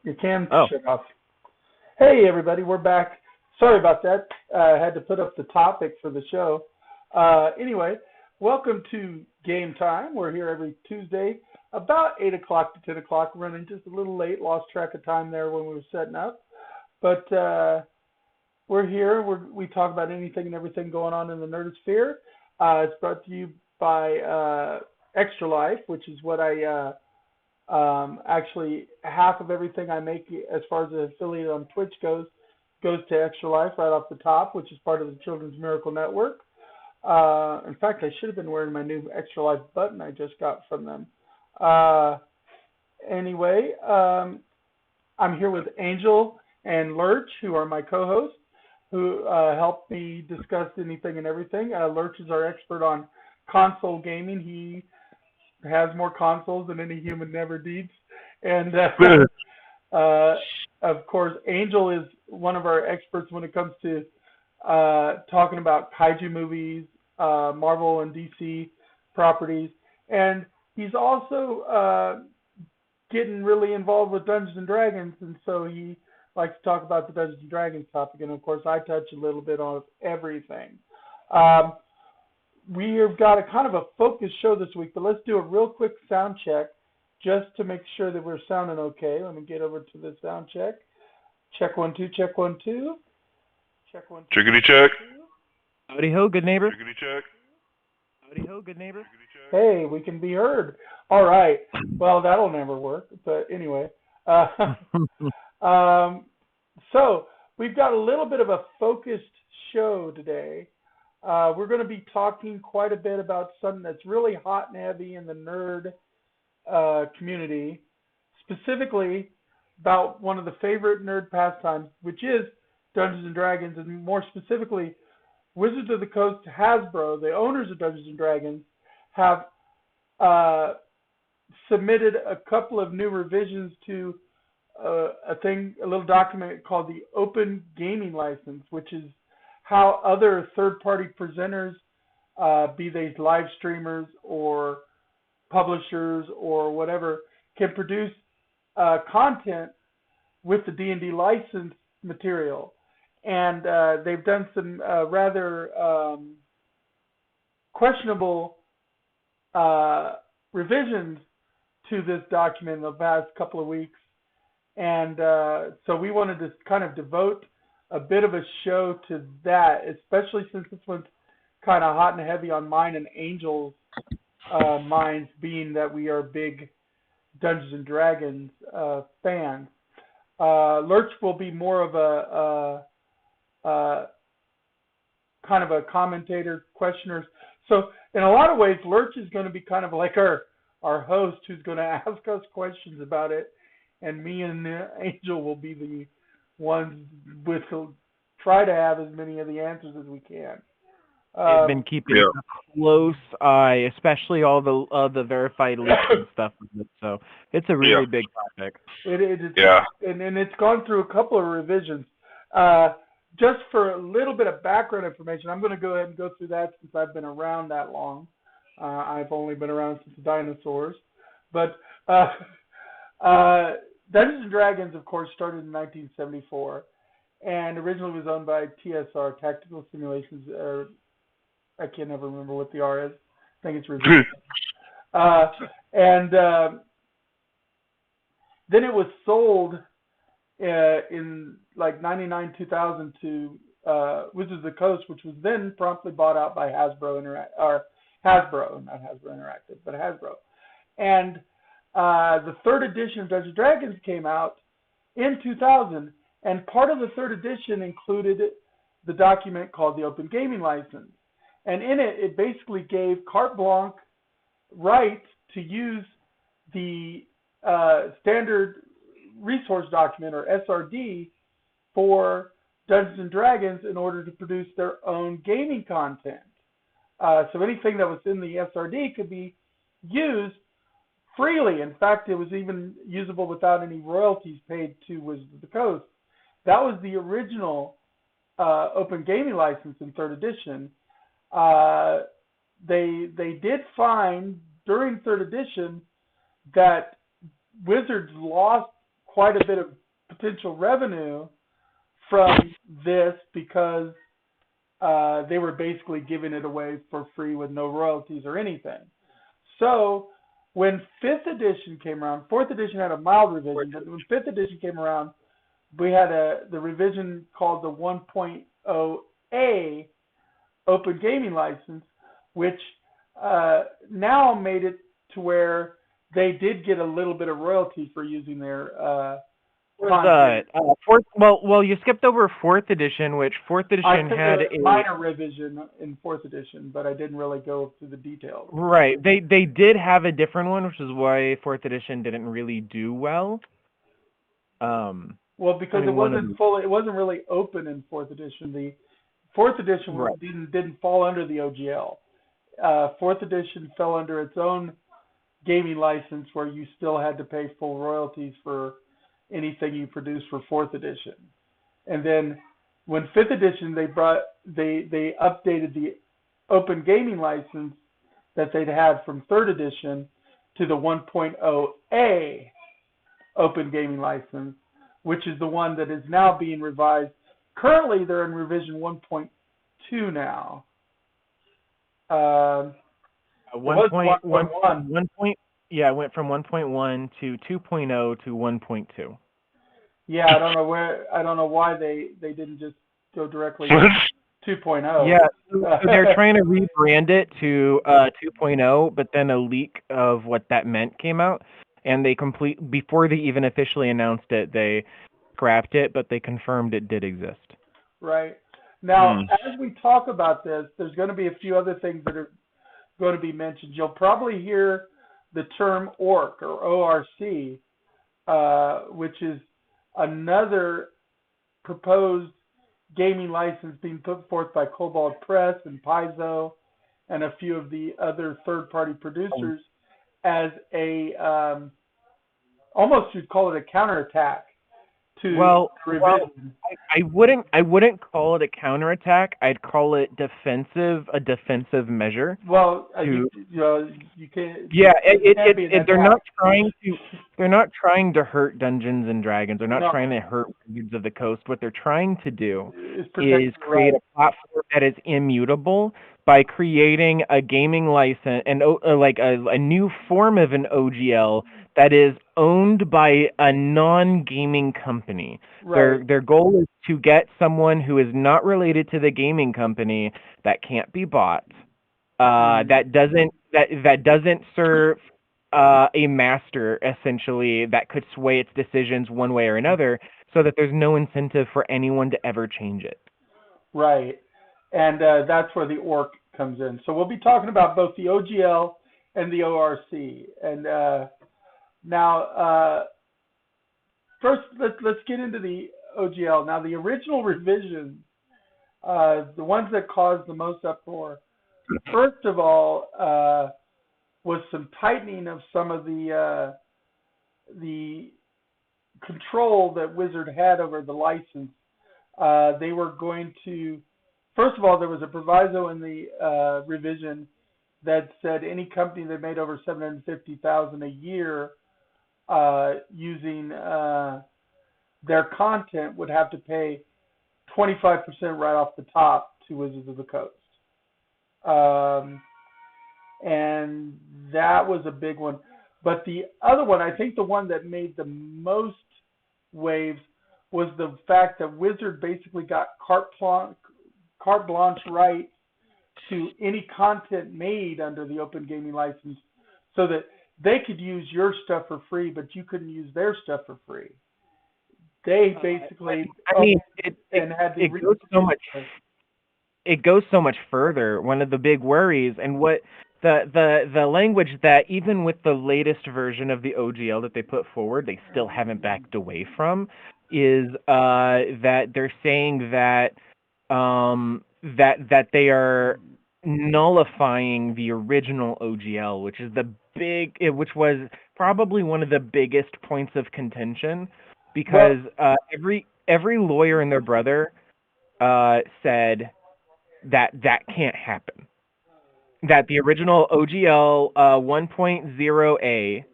Your cam Oh, shut off. Hey, everybody, we're back. Sorry about that. I had to put up the topic for the show. Anyway, welcome to Game Time. We're here every Tuesday, about 8 o'clock to 10 o'clock, running just a little late, lost track of time there when we were setting up. But we're here. We talk about anything and everything going on in the nerdosphere. It's brought to you by Extra Life, which is what I actually, half of everything I make as far as an affiliate on Twitch goes to Extra Life right off the top, which is part of the Children's Miracle Network. In fact, I should have been wearing my new Extra Life button I just got from them. Anyway, I'm here with Angel and Lurch, who are my co-hosts, who help me discuss anything and everything. Lurch is our expert on console gaming. He has more consoles than any human ever needs. And of course, Angel is one of our experts when it comes to talking about kaiju movies, Marvel and DC properties. And he's also getting really involved with Dungeons and Dragons, and so he likes to talk about the Dungeons and Dragons topic. And of course, I touch a little bit on everything. We have got a kind of a focused show this week, but let's do a real quick sound check just to make sure that we're sounding okay. Let me get over to the sound check. Check 1 2, check 1 2. Check 1 2. Chickadee check. howdy ho, good neighbor. Chickadee check. Howdy ho, good neighbor. Hey, we can be heard. All right. Well, that'll never work, but anyway. So we've got a little bit of a focused show today. We're going to be talking quite a bit about something that's really hot and heavy in the nerd community, specifically about one of the favorite nerd pastimes, which is Dungeons and Dragons, and more specifically, Wizards of the Coast Hasbro, the owners of Dungeons and Dragons, have submitted a couple of new revisions to a little document called the Open Gaming License, which is how other third-party presenters, be they live streamers or publishers or whatever, can produce content with the D&D license material. And they've done some rather questionable revisions to this document in the past couple of weeks. And so we wanted to kind of devote a bit of a show to that, especially since this one's kind of hot and heavy on mine and Angel's minds, being that we are big Dungeons and Dragons fans. Lurch will be more of a kind of a commentator, questioner. So in a lot of ways, Lurch is going to be kind of like our host, who's going to ask us questions about it, and me and Angel will be the ones with try to have as many of the answers as we can. I've been keeping a close eye, especially all the verified leaks and stuff. So it's a really big topic. It is, and it's gone through a couple of revisions. Just for a little bit of background information, I'm going to go ahead and go through that since I've been around that long. I've only been around since the dinosaurs. But Dungeons and Dragons, of course, started in 1974, and originally was owned by TSR, Tactical Simulations. I can't ever remember what the R is. I think it's Resistance. And then it was sold in like 99, 2000 to Wizards of the Coast, which was then promptly bought out by Hasbro, not Hasbro Interactive, but Hasbro. And the third edition of Dungeons & Dragons came out in 2000, and part of the third edition included the document called the Open Gaming License. And in it, it basically gave carte blanche right to use the standard resource document, or SRD, for Dungeons & Dragons in order to produce their own gaming content. So anything that was in the SRD could be used freely. In fact, it was even usable without any royalties paid to Wizards of the Coast. That was the original Open Gaming License in third edition. They did find during third edition that Wizards lost quite a bit of potential revenue from this because they were basically giving it away for free with no royalties or anything. So when 5th edition came around, 4th edition had a mild revision, but when 5th edition came around, we had the revision called the 1.0A Open Gaming License, which now made it to where they did get a little bit of royalty for using their content. Well, you skipped over 4th edition, which 4th edition had a minor revision in 4th edition, but I didn't really go through the details. Right. They did have a different one, which is why 4th edition didn't really do well. Well, because it wasn't really open in 4th edition. The 4th edition didn't fall under the OGL. 4th edition fell under its own gaming license, where you still had to pay full royalties for anything you produced for 4th edition. And then when 5th edition they updated the open gaming license that they'd had from 3rd edition to the 1.0A open gaming license, which is the one that is now being revised. Currently, they're in revision 1.2 now. 1.1. Yeah, it went from 1.1 to 2.0 to 1.2. Yeah, I don't know why they didn't just go directly to 2.0. Yeah, so they're trying to rebrand it to 2.0, but then a leak of what that meant came out, and before they even officially announced it, they scrapped it, but they confirmed it did exist. Right. Now, as we talk about this, there's going to be a few other things that are going to be mentioned. You'll probably hear the term ORC or ORC, which is another proposed gaming license being put forth by Cobalt Press and Paizo and a few of the other third-party producers as a almost you'd call it a counterattack to revision. I wouldn't call it a counterattack. I'd call it a defensive measure. Well, you can't. Yeah, they're not trying to hurt Dungeons and Dragons. They're not trying to hurt Wizards of the Coast. What they're trying to do is create a platform that is immutable by creating a gaming license and like a new form of an OGL that is owned by a non-gaming company. Right. Their goal is to get someone who is not related to the gaming company, that can't be bought, that doesn't serve a master, essentially, that could sway its decisions one way or another, so that there's no incentive for anyone to ever change it. Right. And that's where the ORC comes in. So we'll be talking about both the OGL and the ORC. And now, first, let's get into the OGL. Now, the original revision, the ones that caused the most uproar, first of all, was some tightening of some of the control that Wizard had over the license. They were going to, first of all, there was a proviso in the revision that said any company that made over $750,000 a year using their content would have to pay 25% right off the top to Wizards of the Coast. And that was a big one. But the other one, I think the one that made the most waves, was the fact that Wizard basically got carte blanche right to any content made under the Open Gaming License, so that they could use your stuff for free, but you couldn't use their stuff for free. They basically, it goes so much further. One of the big worries, and what the language that even with the latest version of the OGL that they put forward, they still haven't backed away from, is that they're saying that that they are nullifying the original OGL, which was probably one of the biggest points of contention, because every lawyer and their brother said that can't happen. That the original OGL 1.0A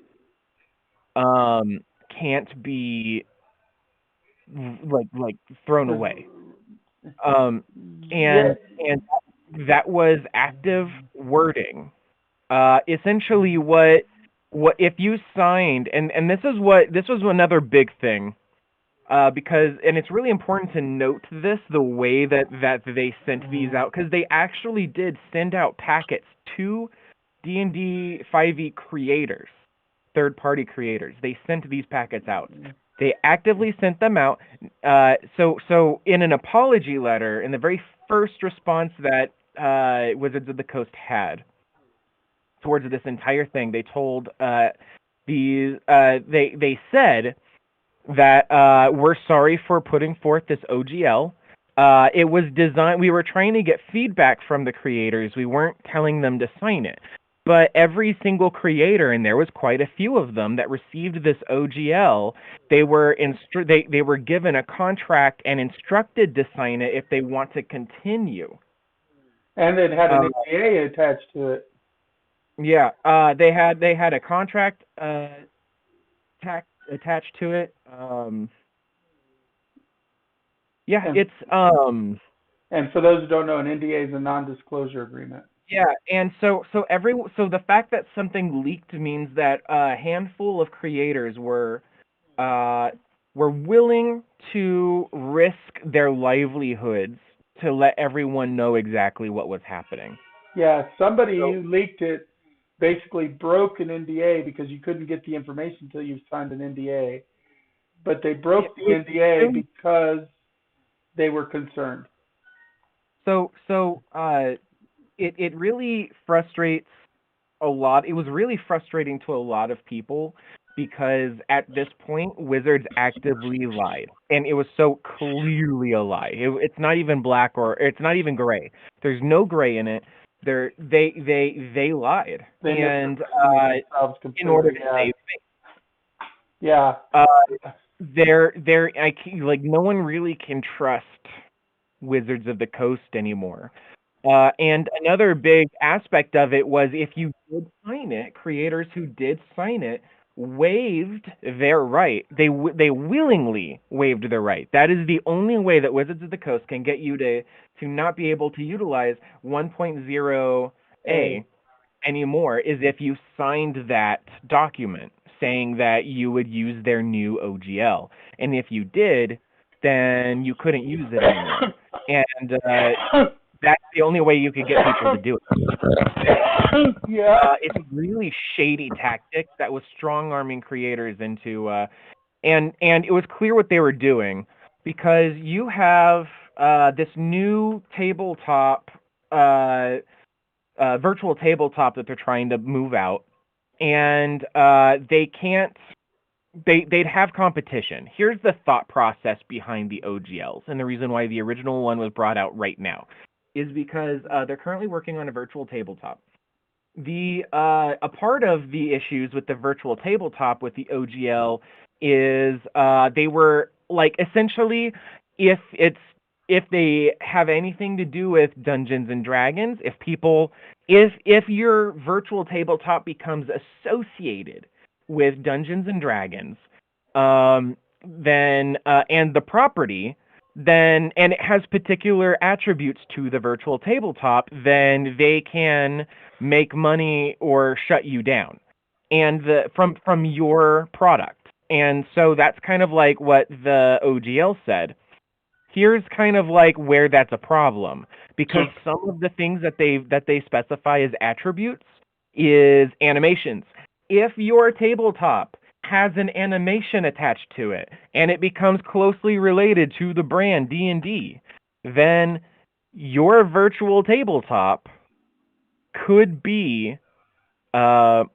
can't be like thrown away. And that was active wording. Essentially, what if you signed, and this was another big thing, because, and it's really important to note this, the way that they sent these out, because they actually did send out packets to D&D 5e creators, third-party creators. They sent these packets out. They actively sent them out. So in an apology letter, in the very first response that Wizards of the Coast had towards this entire thing, they told they said that we're sorry for putting forth this OGL. It was designed. We were trying to get feedback from the creators. We weren't telling them to sign it. But every single creator, and there was quite a few of them that received this OGL, they were they were given a contract and instructed to sign it if they want to continue. And it had an NDA attached to it. Yeah, they had a contract attached to it. It's And for those who don't know, an NDA is a non-disclosure agreement. Yeah, and so the fact that something leaked means that a handful of creators were willing to risk their livelihoods to let everyone know exactly what was happening. Yeah, somebody who leaked it basically broke an NDA because you couldn't get the information until you signed an NDA. But they broke the NDA because they were concerned. It really frustrates a lot. It was really frustrating to a lot of people because at this point, Wizards actively lied, and it was so clearly a lie. It's not even black or it's not even gray. There's no gray in it. They lied, and in order to save face. Yeah. No one really can trust Wizards of the Coast anymore. And another big aspect of it was if you did sign it, creators who did sign it waived their right. They willingly waived their right. That is the only way that Wizards of the Coast can get you to not be able to utilize 1.0A anymore, is if you signed that document saying that you would use their new OGL. And if you did, then you couldn't use it anymore. And that's the only way you could get people to do it. Yeah. It's a really shady tactic that was strong-arming creators into, and it was clear what they were doing, because you have this new tabletop, virtual tabletop that they're trying to move out, and they'd have competition. Here's the thought process behind the OGLs, and the reason why the original one was brought out right now is because they're currently working on a virtual tabletop. A part of the issues with the virtual tabletop with the OGL is they were like, essentially, if they have anything to do with Dungeons and Dragons, if your virtual tabletop becomes associated with Dungeons and Dragons, then and the property, then, and it has particular attributes to the virtual tabletop, then they can make money or shut you down, and from your product. And so that's kind of like what the OGL said. Here's kind of like where that's a problem, because some of the things that they specify as attributes is animations. If your tabletop has an animation attached to it and it becomes closely related to the brand D&D, then your virtual tabletop could be co-opted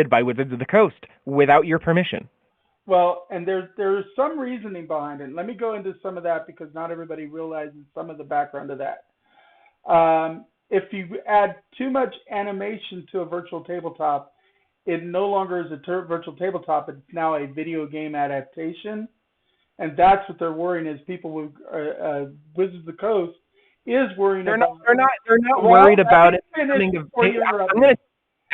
by Wizards of the Coast without your permission. Well, and there's some reasoning behind it. Let me go into some of that, because not everybody realizes some of the background of that. If you add too much animation to a virtual tabletop, it no longer is a virtual tabletop. It's now a video game adaptation, and that's what they're worrying is people with Wizards of the Coast is worrying about. They're not worried about it.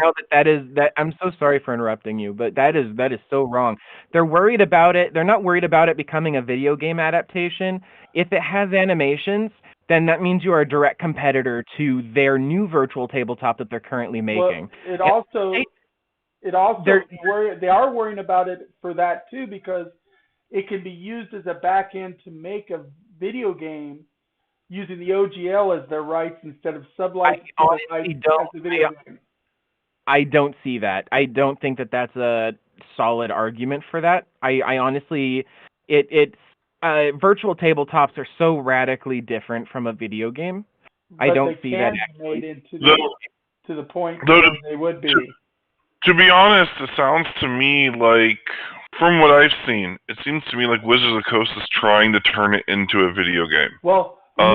now that I'm so sorry for interrupting you, but that is so wrong. They're worried about it. They're not worried about it becoming a video game adaptation. If it has animations, then that means you are a direct competitor to their new virtual tabletop that they're currently making. Well, they are worrying about it for that too, because it can be used as a back end to make a video game using the OGL as their rights instead of sublicensing the rights as a video game. I don't see that. I don't think that that's a solid argument for that. I honestly, it's virtual tabletops are so radically different from a video game. But I don't see that actually. Made into to the point where they would be. To be honest, it sounds to me like, from what I've seen, it seems to me like Wizards of the Coast is trying to turn it into a video game. Well, with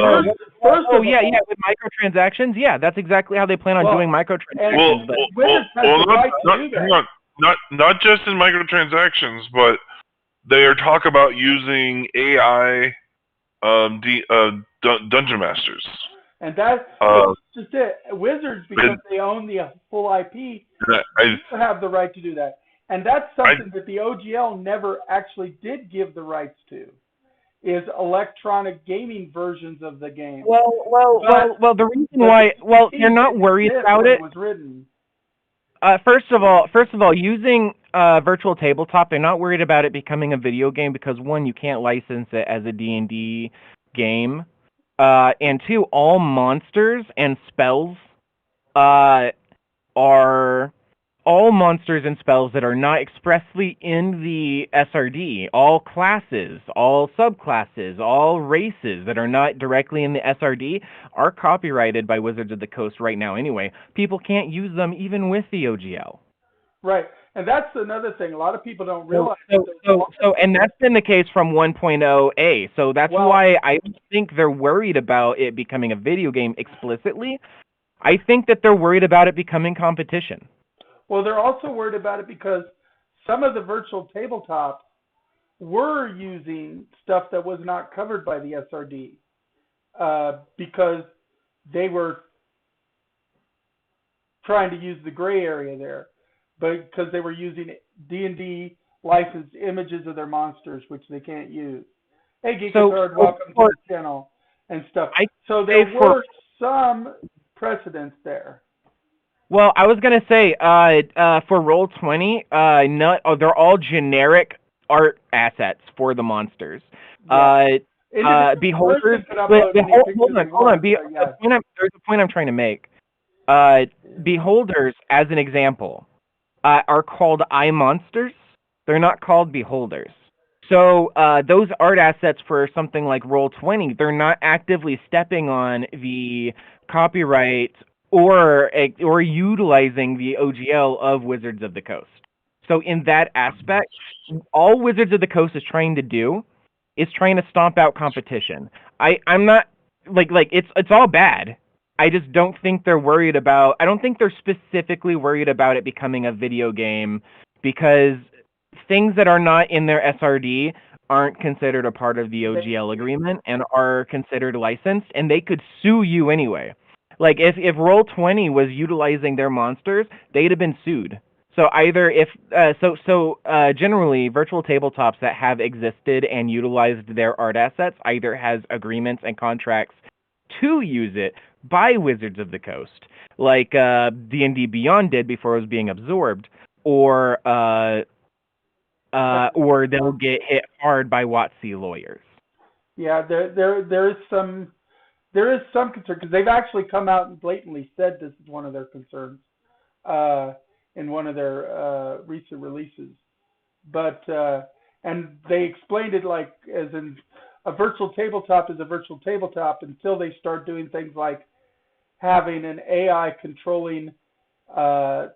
microtransactions, yeah, that's exactly how they plan on doing microtransactions. Not just in microtransactions, but they are talk about using AI dungeon masters. And that's just it. Wizards, because they own the full IP, have the right to do that. And that's something that the OGL never actually did give the rights to, is electronic gaming versions of the game. Well, the reason why, they're not worried about it. Was written. First of all, using virtual tabletop, they're not worried about it becoming a video game because, one, you can't license it as a D&D game. And two, all monsters and spells that are not expressly in the SRD, all classes, all subclasses, all races that are not directly in the SRD are copyrighted by Wizards of the Coast right now anyway. People can't use them even with the OGL. Right. And that's another thing. A lot of people don't realize. And that's been the case from 1.0A. So that's why I think they're worried about it becoming a video game explicitly. I think that they're worried about it becoming competition. Well, they're also worried about it because some of the virtual tabletops were using stuff that was not covered by the SRD because they were trying to use the gray area there. But because they were using D&D licensed images of their monsters, which they can't use. Hey, Geekatard, welcome to the channel and stuff. So there were some precedents there. Well, I was gonna say, for Roll20, they're all generic art assets for the monsters. Yeah. Beholders. Hold on. There's a point I'm trying to make. Beholders, as an example, are called iMonsters. They're not called beholders. So those art assets for something like Roll20, they're not actively stepping on the copyright or utilizing the OGL of Wizards of the Coast. So in that aspect, all Wizards of the Coast is trying to do is trying to stomp out competition. I'm not like it's all bad. I just don't think they're worried about. I don't think they're specifically worried about it becoming a video game because things that are not in their SRD aren't considered a part of the OGL agreement and are considered licensed, and they could sue you anyway. Like if Roll20 was utilizing their monsters, they'd have been sued. So either generally virtual tabletops that have existed and utilized their art assets either has agreements and contracts to use it by Wizards of the Coast, like D&D Beyond did before it was being absorbed, or they'll get hit hard by WotC lawyers. Yeah, there is some concern because they've actually come out and blatantly said this is one of their concerns in one of their recent releases. But and they explained it like as in a virtual tabletop is a virtual tabletop until they start doing things like having an AI controlling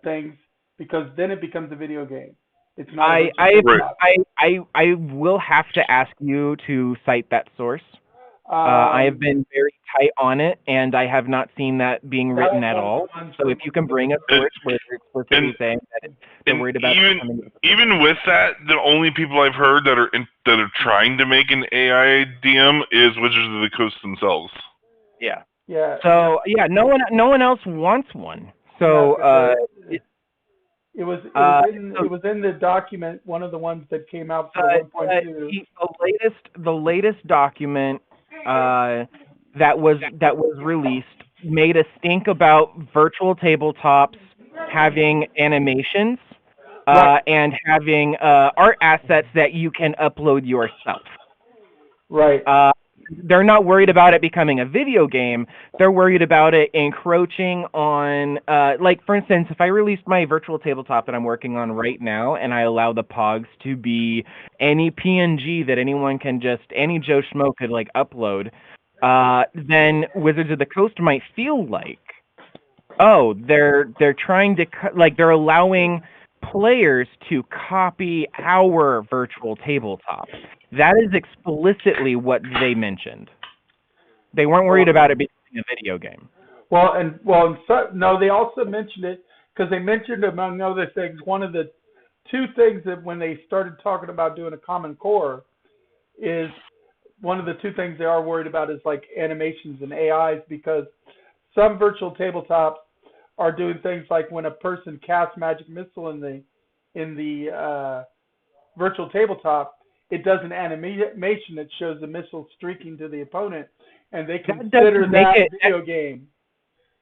things, because then it becomes a video game. It's not. I will have to ask you to cite that source. I have been very tight on it, and I have not seen that being written at all. So if you can bring a source where they're explicitly saying that they're worried about even with that, the only people I've heard that are trying to make an AI DM is Wizards of the Coast themselves. Yeah. Yeah. So yeah, no one else wants one. So It was in the document, one of the ones that came out for 1.2. The latest document that was released made a stink about virtual tabletops having animations and having art assets that you can upload yourself. Right. They're not worried about it becoming a video game. They're worried about it encroaching on, like, for instance, if I released my virtual tabletop that I'm working on right now and I allow the pogs to be any PNG that anyone can any Joe Schmo could, like, upload, then Wizards of the Coast might feel like, oh, they're trying to, they're allowing players to copy our virtual tabletop. That is explicitly what they mentioned. They weren't worried about it becoming a video game. No, they also mentioned it because they mentioned, among other things, one of the two things that when they started talking about doing a Common Core is one of the two things they are worried about is like animations and AIs, because some virtual tabletops are doing things like when a person casts Magic Missile in the virtual tabletop, it does an animation that shows the missile streaking to the opponent, and they consider that a video game.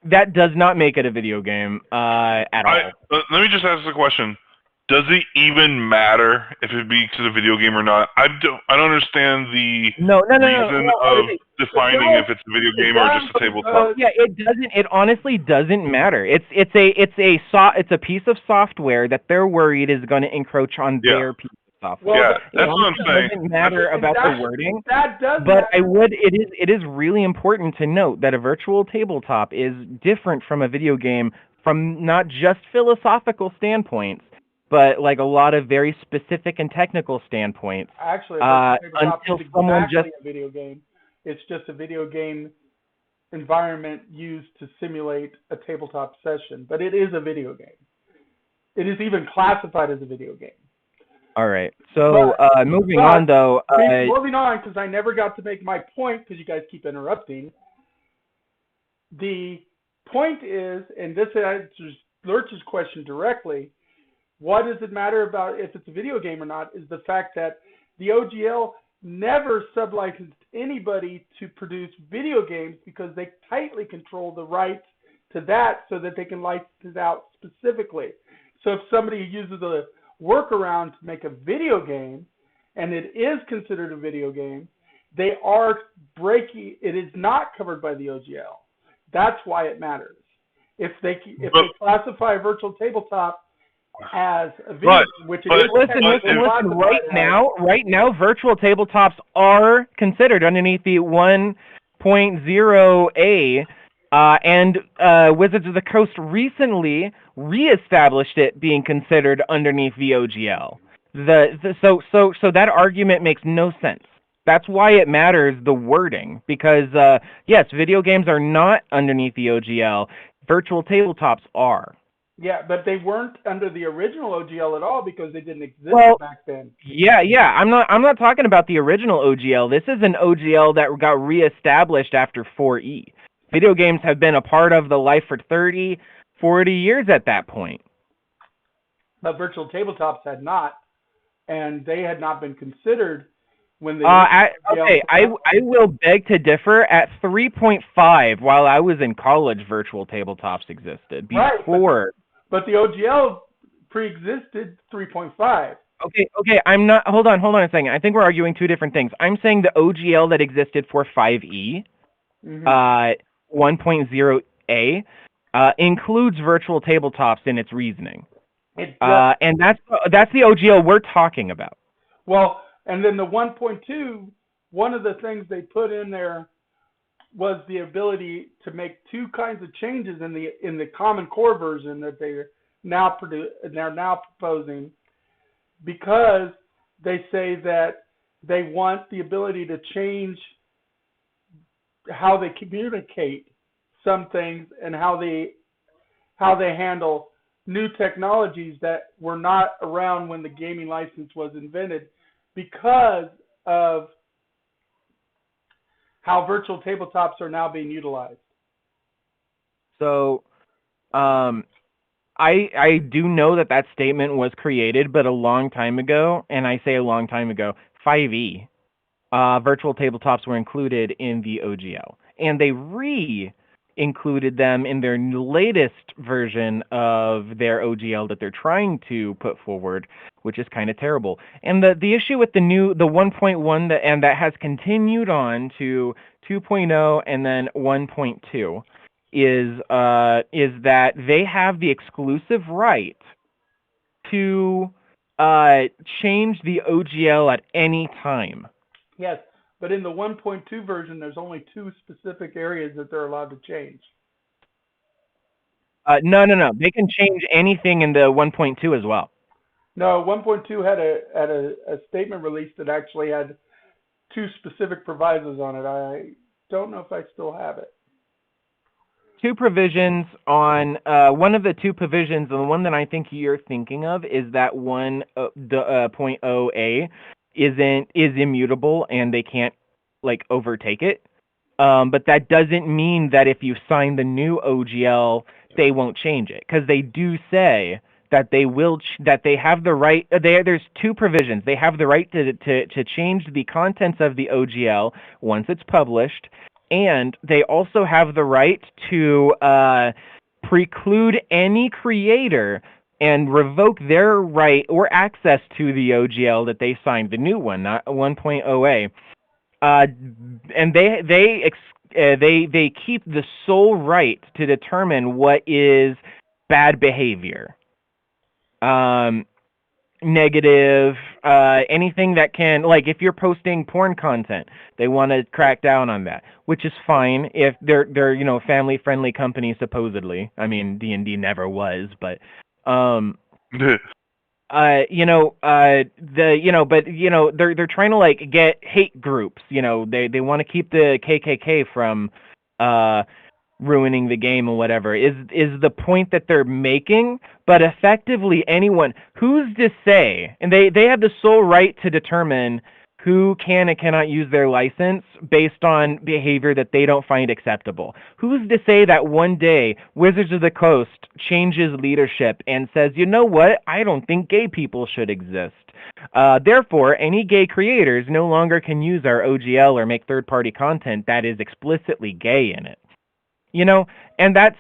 That does not make it a video game at all. Let me just ask the question. Does it even matter if it makes it a video game or not? I don't understand the reason of defining if it's a video game or just a tabletop. Yeah, it doesn't. It honestly doesn't matter. It's a piece of software that they're worried is going to encroach on their piece of software. Yeah, that's what I'm saying. It doesn't matter about the wording. That does. But it is really important to note that a virtual tabletop is different from a video game from not just philosophical standpoints, but like a lot of very specific and technical standpoints. Actually, until someone just a video game, it's just a video game environment used to simulate a tabletop session. But it is a video game. It is even classified as a video game. All right. So moving on, though. Moving on, because I never got to make my point because you guys keep interrupting. The point is, and this answers Lurch's question directly, what does it matter about if it's a video game or not, is the fact that the OGL never sublicensed anybody to produce video games because they tightly control the rights to that so that they can license it out specifically. So if somebody uses a workaround to make a video game and it is considered a video game, they are breaking, it is not covered by the OGL. That's why it matters. If they classify a virtual tabletop as a video game, which it is. Listen, right now, virtual tabletops are considered underneath the 1.0A, and Wizards of the Coast recently reestablished it being considered underneath the OGL. So that argument makes no sense. That's why it matters, the wording, because yes, video games are not underneath the OGL. Virtual tabletops are. Yeah, but they weren't under the original OGL at all because they didn't exist back then. Yeah. I'm not talking about the original OGL. This is an OGL that got reestablished after 4E. Video games have been a part of the life for 30, 40 years at that point. But virtual tabletops had not, and they had not been considered when they. I will beg to differ. At 3.5, while I was in college, virtual tabletops existed before. Right, but the OGL pre-existed 3.5. Okay. I'm not. Hold on a second. I think we're arguing two different things. I'm saying the OGL that existed for 5E, 1.0A, includes virtual tabletops in its reasoning. And that's the OGL we're talking about. Well, and then the 1.2, one of the things they put in there was the ability to make two kinds of changes in the Common Core version that they're now proposing, because they say that they want the ability to change how they communicate some things and how they handle new technologies that were not around when the gaming license was invented, because of how virtual tabletops are now being utilized. So, I do know that statement was created, but a long time ago, and I say a long time ago, 5e, virtual tabletops were included in the OGL, and they included them in their latest version of their OGL that they're trying to put forward, which is kind of terrible. And the issue with the 1.1 that has continued on to 2.0 and then 1.2 is that they have the exclusive right to change the OGL at any time. Yes, but in the 1.2 version, there's only 2 specific areas that they're allowed to change. No. They can change anything in the 1.2 as well. No, 1.2 had a statement released that actually had 2 specific provisos on it. I don't know if I still have it. 2 provisions on one of the 2 provisions, and the one that I think you're thinking of is that 1.0a is immutable and they can't like overtake it. But that doesn't mean that if you sign the new OGL, they won't change it, because they do say that they will that they have the right. There's 2 provisions. They have the right to change the contents of the OGL once it's published, and they also have the right to preclude any creator and revoke their right or access to the OGL that they signed, the new one, not 1.0a. And they keep the sole right to determine what is bad behavior, negative, anything that can, like if you're posting porn content, they want to crack down on that, which is fine if they're family friendly company supposedly. I mean, D&D never was, but they're trying to like get hate groups. They want to keep the KKK from ruining the game or whatever is the point that they're making. But effectively, anyone who's to say, and they have the sole right to determine who can and cannot use their license based on behavior that they don't find acceptable. Who's to say that one day Wizards of the Coast changes leadership and says, you know what, I don't think gay people should exist. Therefore, any gay creators no longer can use our OGL or make third-party content that is explicitly gay in it. And that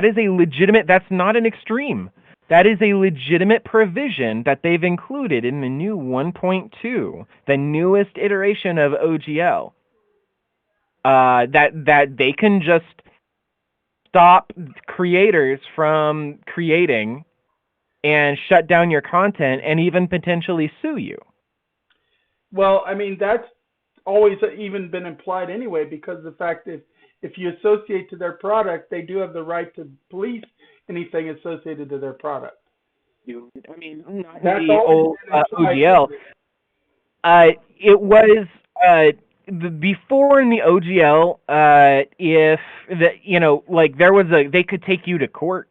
is a legitimate. That's not an extreme. That is a legitimate provision that they've included in the new 1.2, the newest iteration of OGL. That they can just stop creators from creating and shut down your content and even potentially sue you. Well, I mean, that's always even been implied anyway, because of the fact that if you associate to their product, they do have the right to police anything associated to their product. I mean, not the old OGL. It was before in the OGL. If there was they could take you to court.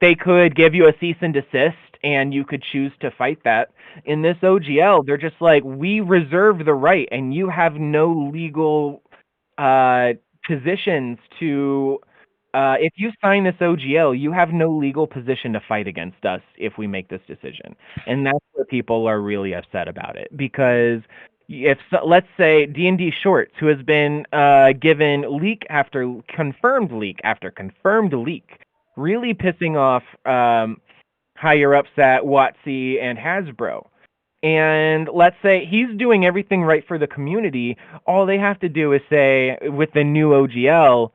They could give you a cease and desist, and you could choose to fight that. In this OGL, they're just like, we reserve the right, and you have no legal positions to. If you sign this OGL, you have no legal position to fight against us if we make this decision. And that's what people are really upset about it, because let's say D&D Shorts, who has been given leak after confirmed leak, really pissing off higher ups at WotC and Hasbro. And let's say he's doing everything right for the community. All they have to do is say, with the new OGL,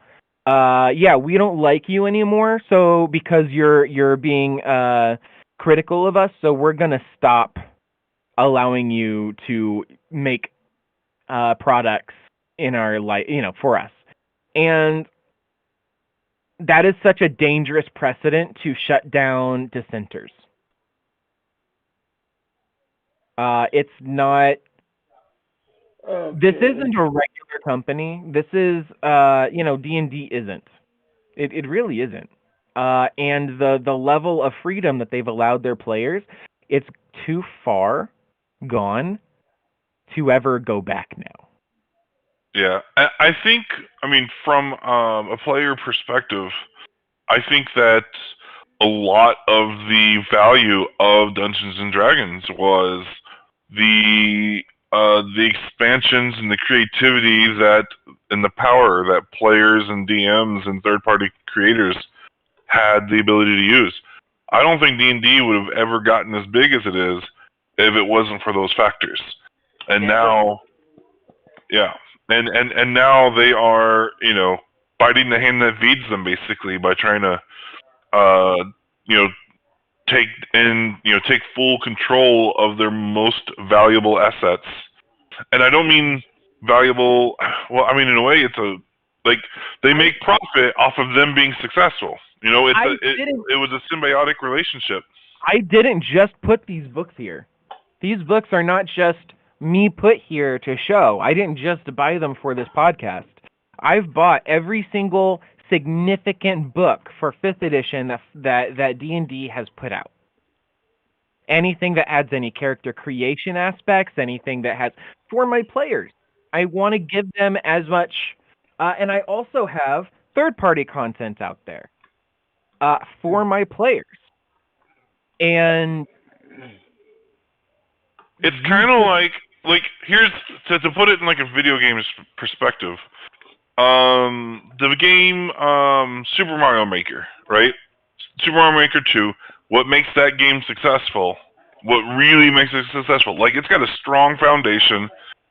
yeah, we don't like you anymore, so because you're being critical of us, so we're gonna stop allowing you to make products in our for us. And that is such a dangerous precedent to shut down dissenters. It's not. Okay. This isn't a regular company. This is, D&D isn't. It really isn't. And the level of freedom that they've allowed their players, it's too far gone to ever go back now. Yeah, I think, I mean, from a player perspective, I think that a lot of the value of Dungeons and Dragons was the expansions and the creativity and the power that players and DMs and third-party creators had the ability to use. I don't think D&D would have ever gotten as big as it is if it wasn't for those factors. And now, and now they are, biting the hand that feeds them, basically, by trying to, take full control of their most valuable assets. And I don't mean valuable. Well, I mean, in a way, they make profit off of them being successful. It was a symbiotic relationship. I didn't just put these books here. These books are not just me put here to show. I didn't just buy them for this podcast. I've bought every single significant book for 5th edition that D&D has put out. Anything that adds any character creation aspects, anything that has for my players. I want to give them as much, and I also have third-party content out there for my players. And it's kind of like here's to put it in like a video game's perspective. The game Super Mario Maker, right? Super Mario Maker 2. What makes that game successful? What really makes it successful? Like, it's got a strong foundation,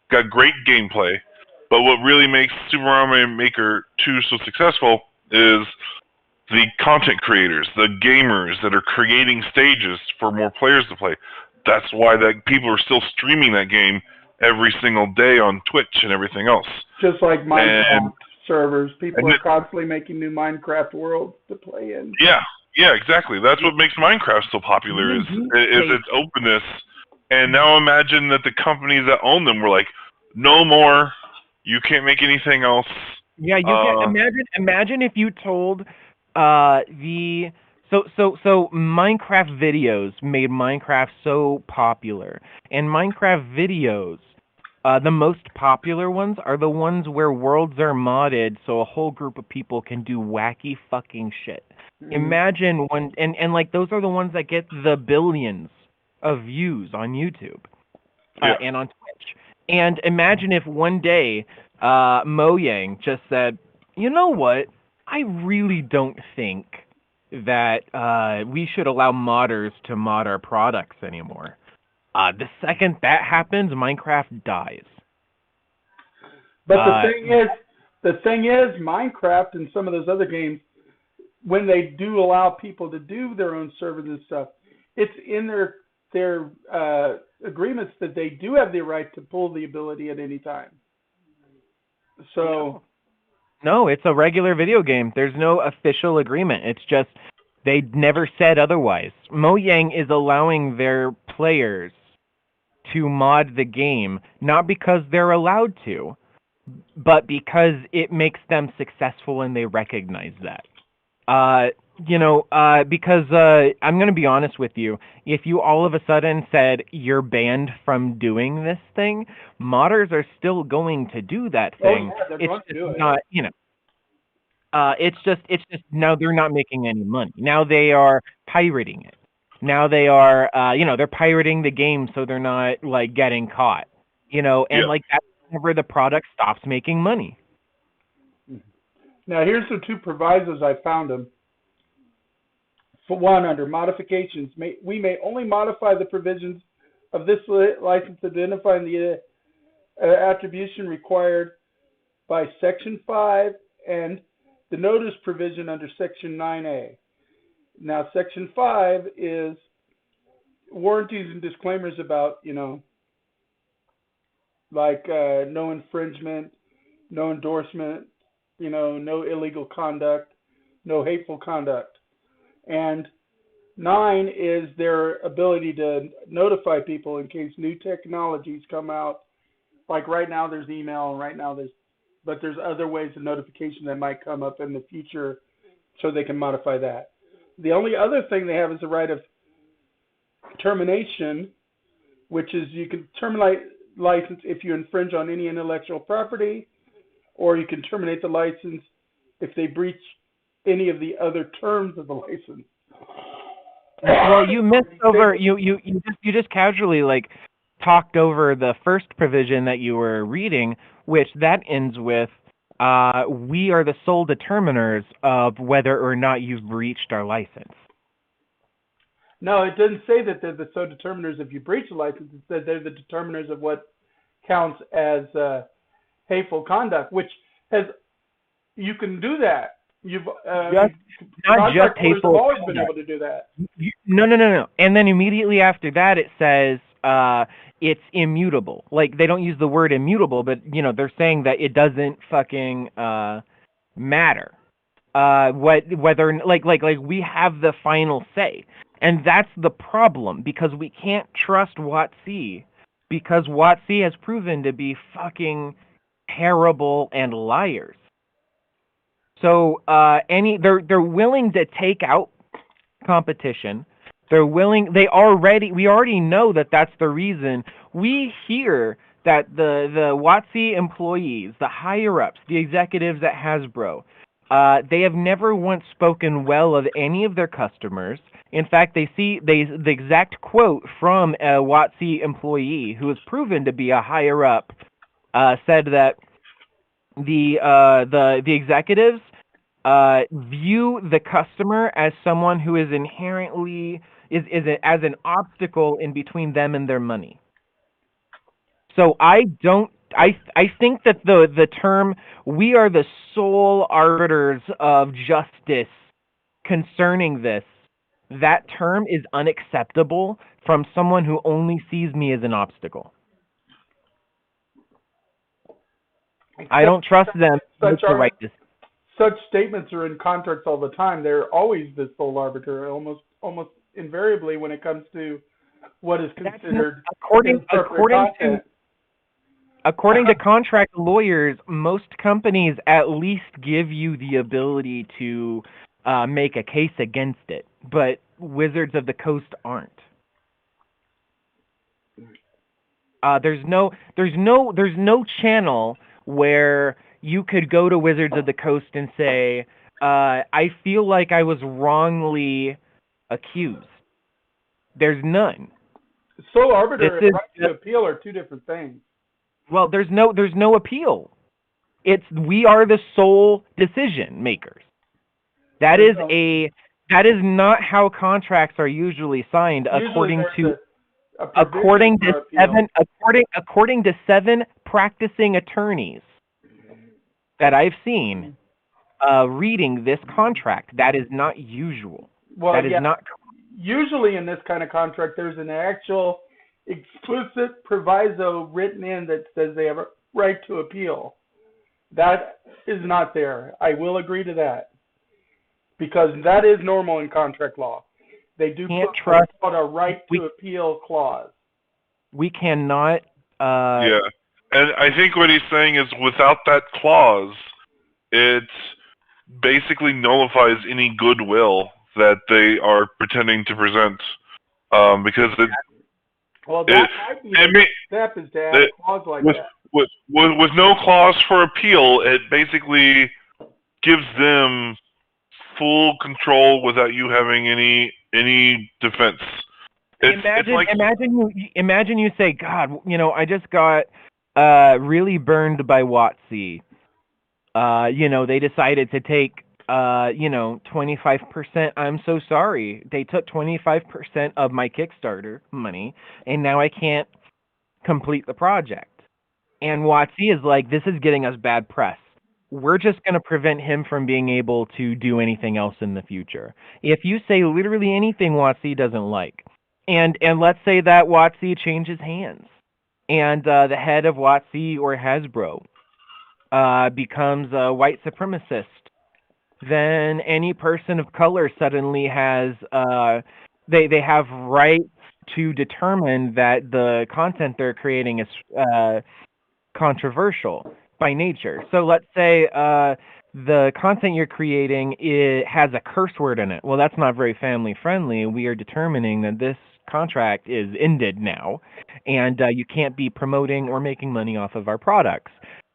got great gameplay, but what really makes Super Mario Maker 2 so successful is the content creators, the gamers that are creating stages for more players to play. That's why people are still streaming that game every single day on Twitch and everything else. Just like Minecraft servers. People are constantly making new Minecraft worlds to play in. Yeah, exactly. That's what makes Minecraft so popular is its openness. And now imagine that the companies that own them were like, no more. You can't make anything else. Yeah, you can imagine if you told So Minecraft videos made Minecraft so popular. And Minecraft videos, the most popular ones are the ones where worlds are modded so a whole group of people can do wacky fucking shit. Imagine when, and like those are the ones that get the billions of views on YouTube and on Twitch. And imagine if one day Mojang just said, you know what, I really don't think that we should allow modders to mod our products anymore. The second that happens, Minecraft dies. But the thing is, Minecraft and some of those other games, when they do allow people to do their own servers and stuff, it's in their agreements that they do have the right to pull the ability at any time. So. No, it's a regular video game. There's no official agreement. It's just they never said otherwise. Mojang is allowing their players to mod the game, not because they're allowed to, but because it makes them successful and they recognize that. Because I'm going to be honest with you, if you all of a sudden said you're banned from doing this thing, modders are still going to do that thing. It's just not, it's just now they're not making any money. Now they are pirating it. Now they are, they're pirating the game so they're not like getting caught, like that's whenever the product stops making money. Now here's the two provisos I found them. For one, under modifications, we may only modify the provisions of this license identifying the attribution required by Section 5 and the notice provision under Section 9A. Now, Section 5 is warranties and disclaimers about, no infringement, no endorsement, no illegal conduct, no hateful conduct. And 9 is their ability to notify people in case new technologies come out. Like right now there's email, and but there's other ways of notification that might come up in the future so they can modify that. The only other thing they have is the right of termination, which is you can terminate license if you infringe on any intellectual property, or you can terminate the license if they breach any of the other terms of the license. Well, you missed over you just casually like talked over the first provision that you were reading, which that ends with we are the sole determiners of whether or not you've breached our license. No, it doesn't say that they're the sole determiners if you breach the license. It says they're the determiners of what counts as hateful conduct, which you can do that. Not just hateful. Have always been able to do that. No. And then immediately after that, it says it's immutable. Like, they don't use the word immutable, but they're saying that it doesn't fucking matter. Whether we have the final say, and that's the problem, because we can't trust WotC, because WotC has proven to be fucking terrible and liars. So they're willing to take out competition. We already know that that's the reason. We hear that the WotC employees, the higher ups, the executives at Hasbro, they have never once spoken well of any of their customers. In fact, the exact quote from a WotC employee who has proven to be a higher up said that the executives view the customer as someone who is inherently as an obstacle in between them and their money. So I think that the term "we are the sole arbiters of justice" concerning this, that term is unacceptable from someone who only sees me as an obstacle. I don't trust them to write this. Such statements are in contracts all the time. They're always the sole arbiter, almost invariably when it comes to what is considered according to contract lawyers. Most companies at least give you the ability to make a case against it, but Wizards of the Coast aren't. There's no channel where you could go to Wizards of the Coast and say, I feel like I was wrongly accused. There's none. Sole arbiter and right to appeal are two different things. Well, there's no appeal. We are the sole decision makers. That is not how contracts are usually signed, according to seven practicing attorneys that I've seen reading this contract. That is not usual. Well, that is not. Usually in this kind of contract, there's an actual explicit proviso written in that says they have a right to appeal. That is not there. I will agree to that, because that is normal in contract law. They do put a right to appeal clause. We cannot. Yeah, and I think what he's saying is without that clause, it basically nullifies any goodwill that they are pretending to present, because it. Well, that might be the step is to add a clause like that. With no clause for appeal, it basically gives them full control without you having any defense. Imagine you say, God, I just got really burned by WotC. They decided to take 25%. I'm so sorry. They took 25% of my Kickstarter money, and now I can't complete the project. And WotC is like, this is getting us bad press. We're just going to prevent him from being able to do anything else in the future. If you say literally anything WotC doesn't like, and let's say that WotC changes hands, and the head of WotC or Hasbro becomes a white supremacist, then any person of color suddenly has they have rights to determine that the content they're creating is controversial by nature. So let's say the content you're creating has a curse word in it. Well, that's not very family friendly. We are determining that this contract is ended now, and you can't be promoting or making money off of our products.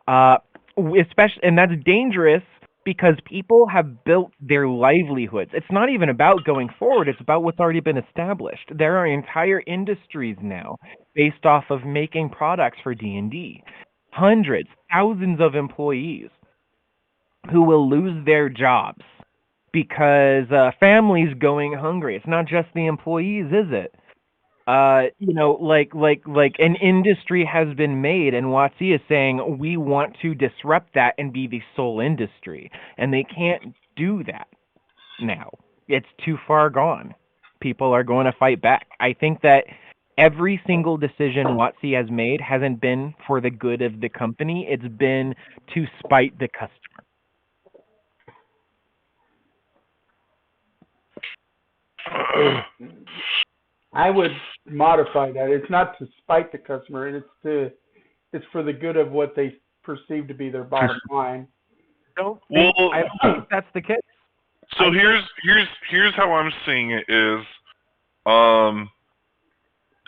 And that's dangerous because people have built their livelihoods. It's not even about going forward, it's about what's already been established. There are entire industries now based off of making products for D&D. Hundreds, thousands of employees who will lose their jobs because families going hungry. It's not just the employees, is it? Like an industry has been made, and WotC is saying we want to disrupt that and be the sole industry, and they can't do that now. It's too far gone. People are going to fight back. I think that every single decision WotC has made hasn't been for the good of the company. It's been to spite the customer. I would modify that. It's not to spite the customer. It's for the good of what they perceive to be their bottom line. I don't think that's the case. So here's how I'm seeing it is,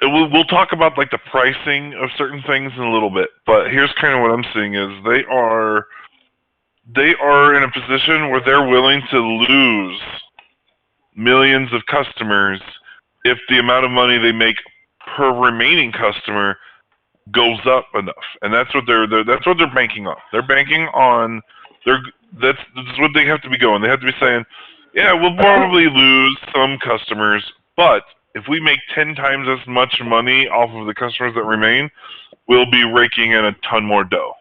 we'll talk about like the pricing of certain things in a little bit, but here's kind of what I'm seeing is they are in a position where they're willing to lose millions of customers if the amount of money they make per remaining customer goes up enough, and that's what they're banking on. They're banking on that's what they have to be going. They have to be saying, yeah, we'll probably lose some customers, but if we make 10 times as much money off of the customers that remain, we'll be raking in a ton more dough.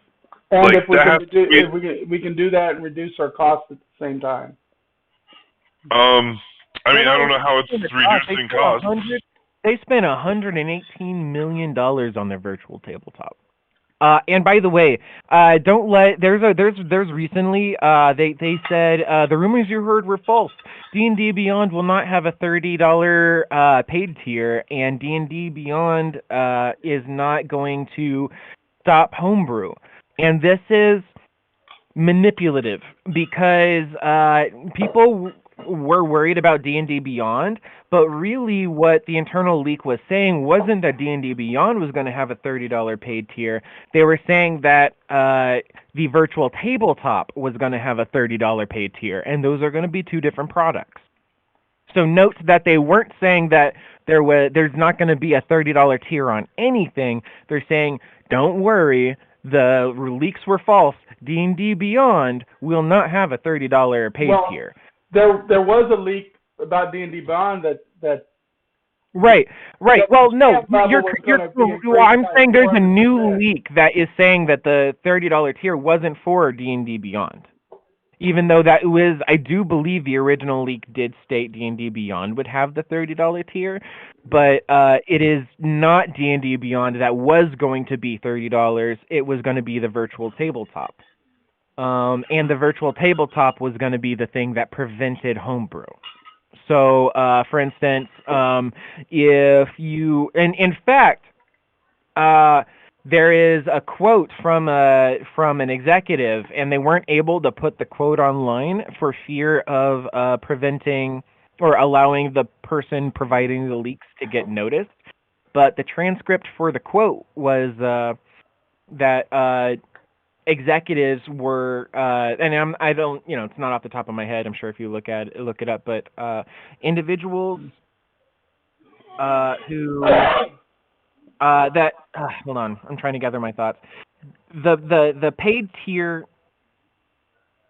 And like, if we can do that and reduce our costs at the same time. I mean, I don't know how it's reducing costs. They spent $118 million on their virtual tabletop. And by the way, don't let there's recently they said the rumors you heard were false. D&D Beyond will not have a $30 paid tier, and D&D Beyond is not going to stop homebrew. And this is manipulative because people were worried about D&D Beyond, but really what the internal leak was saying wasn't that D&D Beyond was going to have a $30 paid tier. They were saying that the virtual tabletop was going to have a $30 paid tier, and those are going to be two different products. So note that they weren't saying that there's not going to be a $30 tier on anything. They're saying, don't worry, the leaks were false. D&D Beyond will not have a $30 paid tier. There was a leak about D&D Beyond that Right. Well, no, I'm saying there's a new leak that is saying that the $30 tier wasn't for D&D Beyond. Even though that was, I do believe the original leak did state D&D Beyond would have the $30 tier, but it is not D&D Beyond that was going to be $30. It was going to be the virtual tabletop. And the virtual tabletop was going to be the thing that prevented homebrew. So, for instance, if you, and in fact, there is a quote from an executive, and they weren't able to put the quote online for fear of preventing or allowing the person providing the leaks to get noticed. But the transcript for the quote was that executives were, and I don't, it's not off the top of my head. I'm sure if you look it up, but individuals who hold on, I'm trying to gather my thoughts. The paid tier,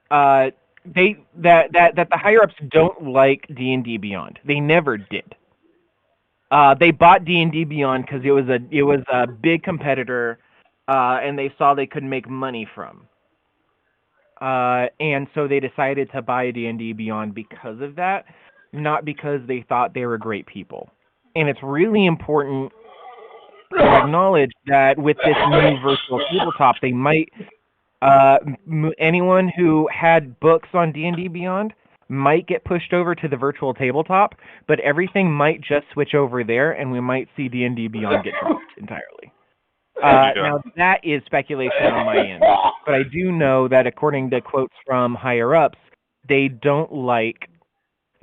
that the higher ups don't like D&D Beyond. They never did. They bought D&D Beyond because it was a big competitor. And they saw they could make money from. And so they decided to buy D&D Beyond because of that, not because they thought they were great people. And it's really important to acknowledge that with this new virtual tabletop, they might, anyone who had books on D&D Beyond might get pushed over to the virtual tabletop, but everything might just switch over there, and we might see D&D Beyond get dropped entirely. Now, that is speculation on my end, but I do know that according to quotes from higher-ups, they don't like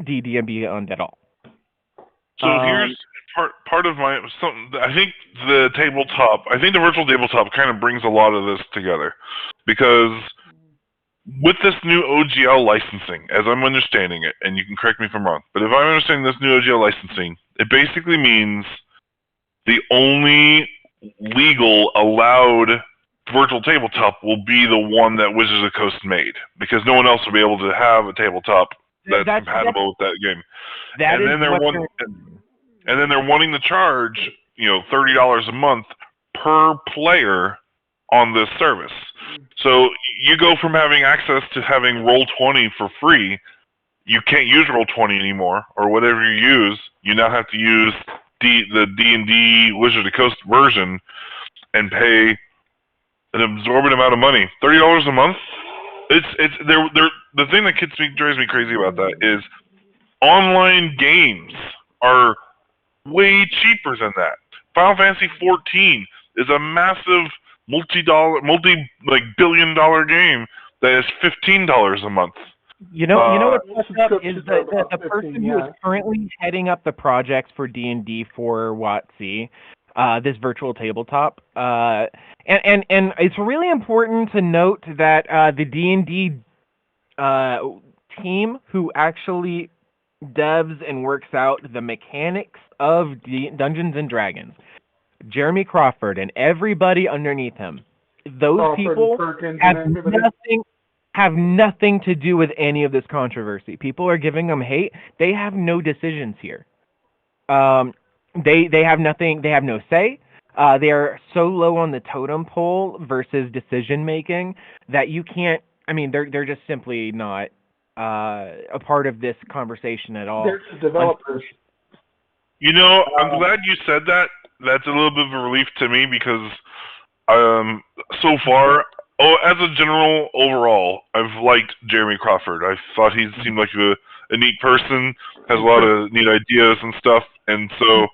D&D Beyond at all. So here's part of my... I think the virtual tabletop kind of brings a lot of this together, because with this new OGL licensing, as I'm understanding it, and you can correct me if I'm wrong, but if I'm understanding this new OGL licensing, it basically means the only legal allowed virtual tabletop will be the one that Wizards of the Coast made, because no one else will be able to have a tabletop that's compatible with that game. And then they're wanting to charge, $30 a month per player on this service. So you go from having access to having Roll20 for free. You can't use Roll20 anymore, or whatever you use. You now have to use the D&D Wizard of the Coast version and pay an absorbent amount of money. $30 a month. The thing that drives me crazy about that is online games are way cheaper than that. Final Fantasy 14 is a massive multi-billion-dollar game that is $15 a month. You know what's fucked up is the person who is currently heading up the projects for D&D for WotC, this virtual tabletop, and it's really important to note that the D&D team who actually devs and works out the mechanics of Dungeons and Dragons, Jeremy Crawford and everybody underneath him, those people have nothing to do with any of this controversy. People are giving them hate. They have no decisions here. They have nothing. They have no say. They are so low on the totem pole versus decision making that you can't. I mean, they're just simply not a part of this conversation at all. They're the developers. I'm glad you said that. That's a little bit of a relief to me because so far, as a general overall, I've liked Jeremy Crawford. I thought he seemed like a neat person, has a lot of neat ideas and stuff, and so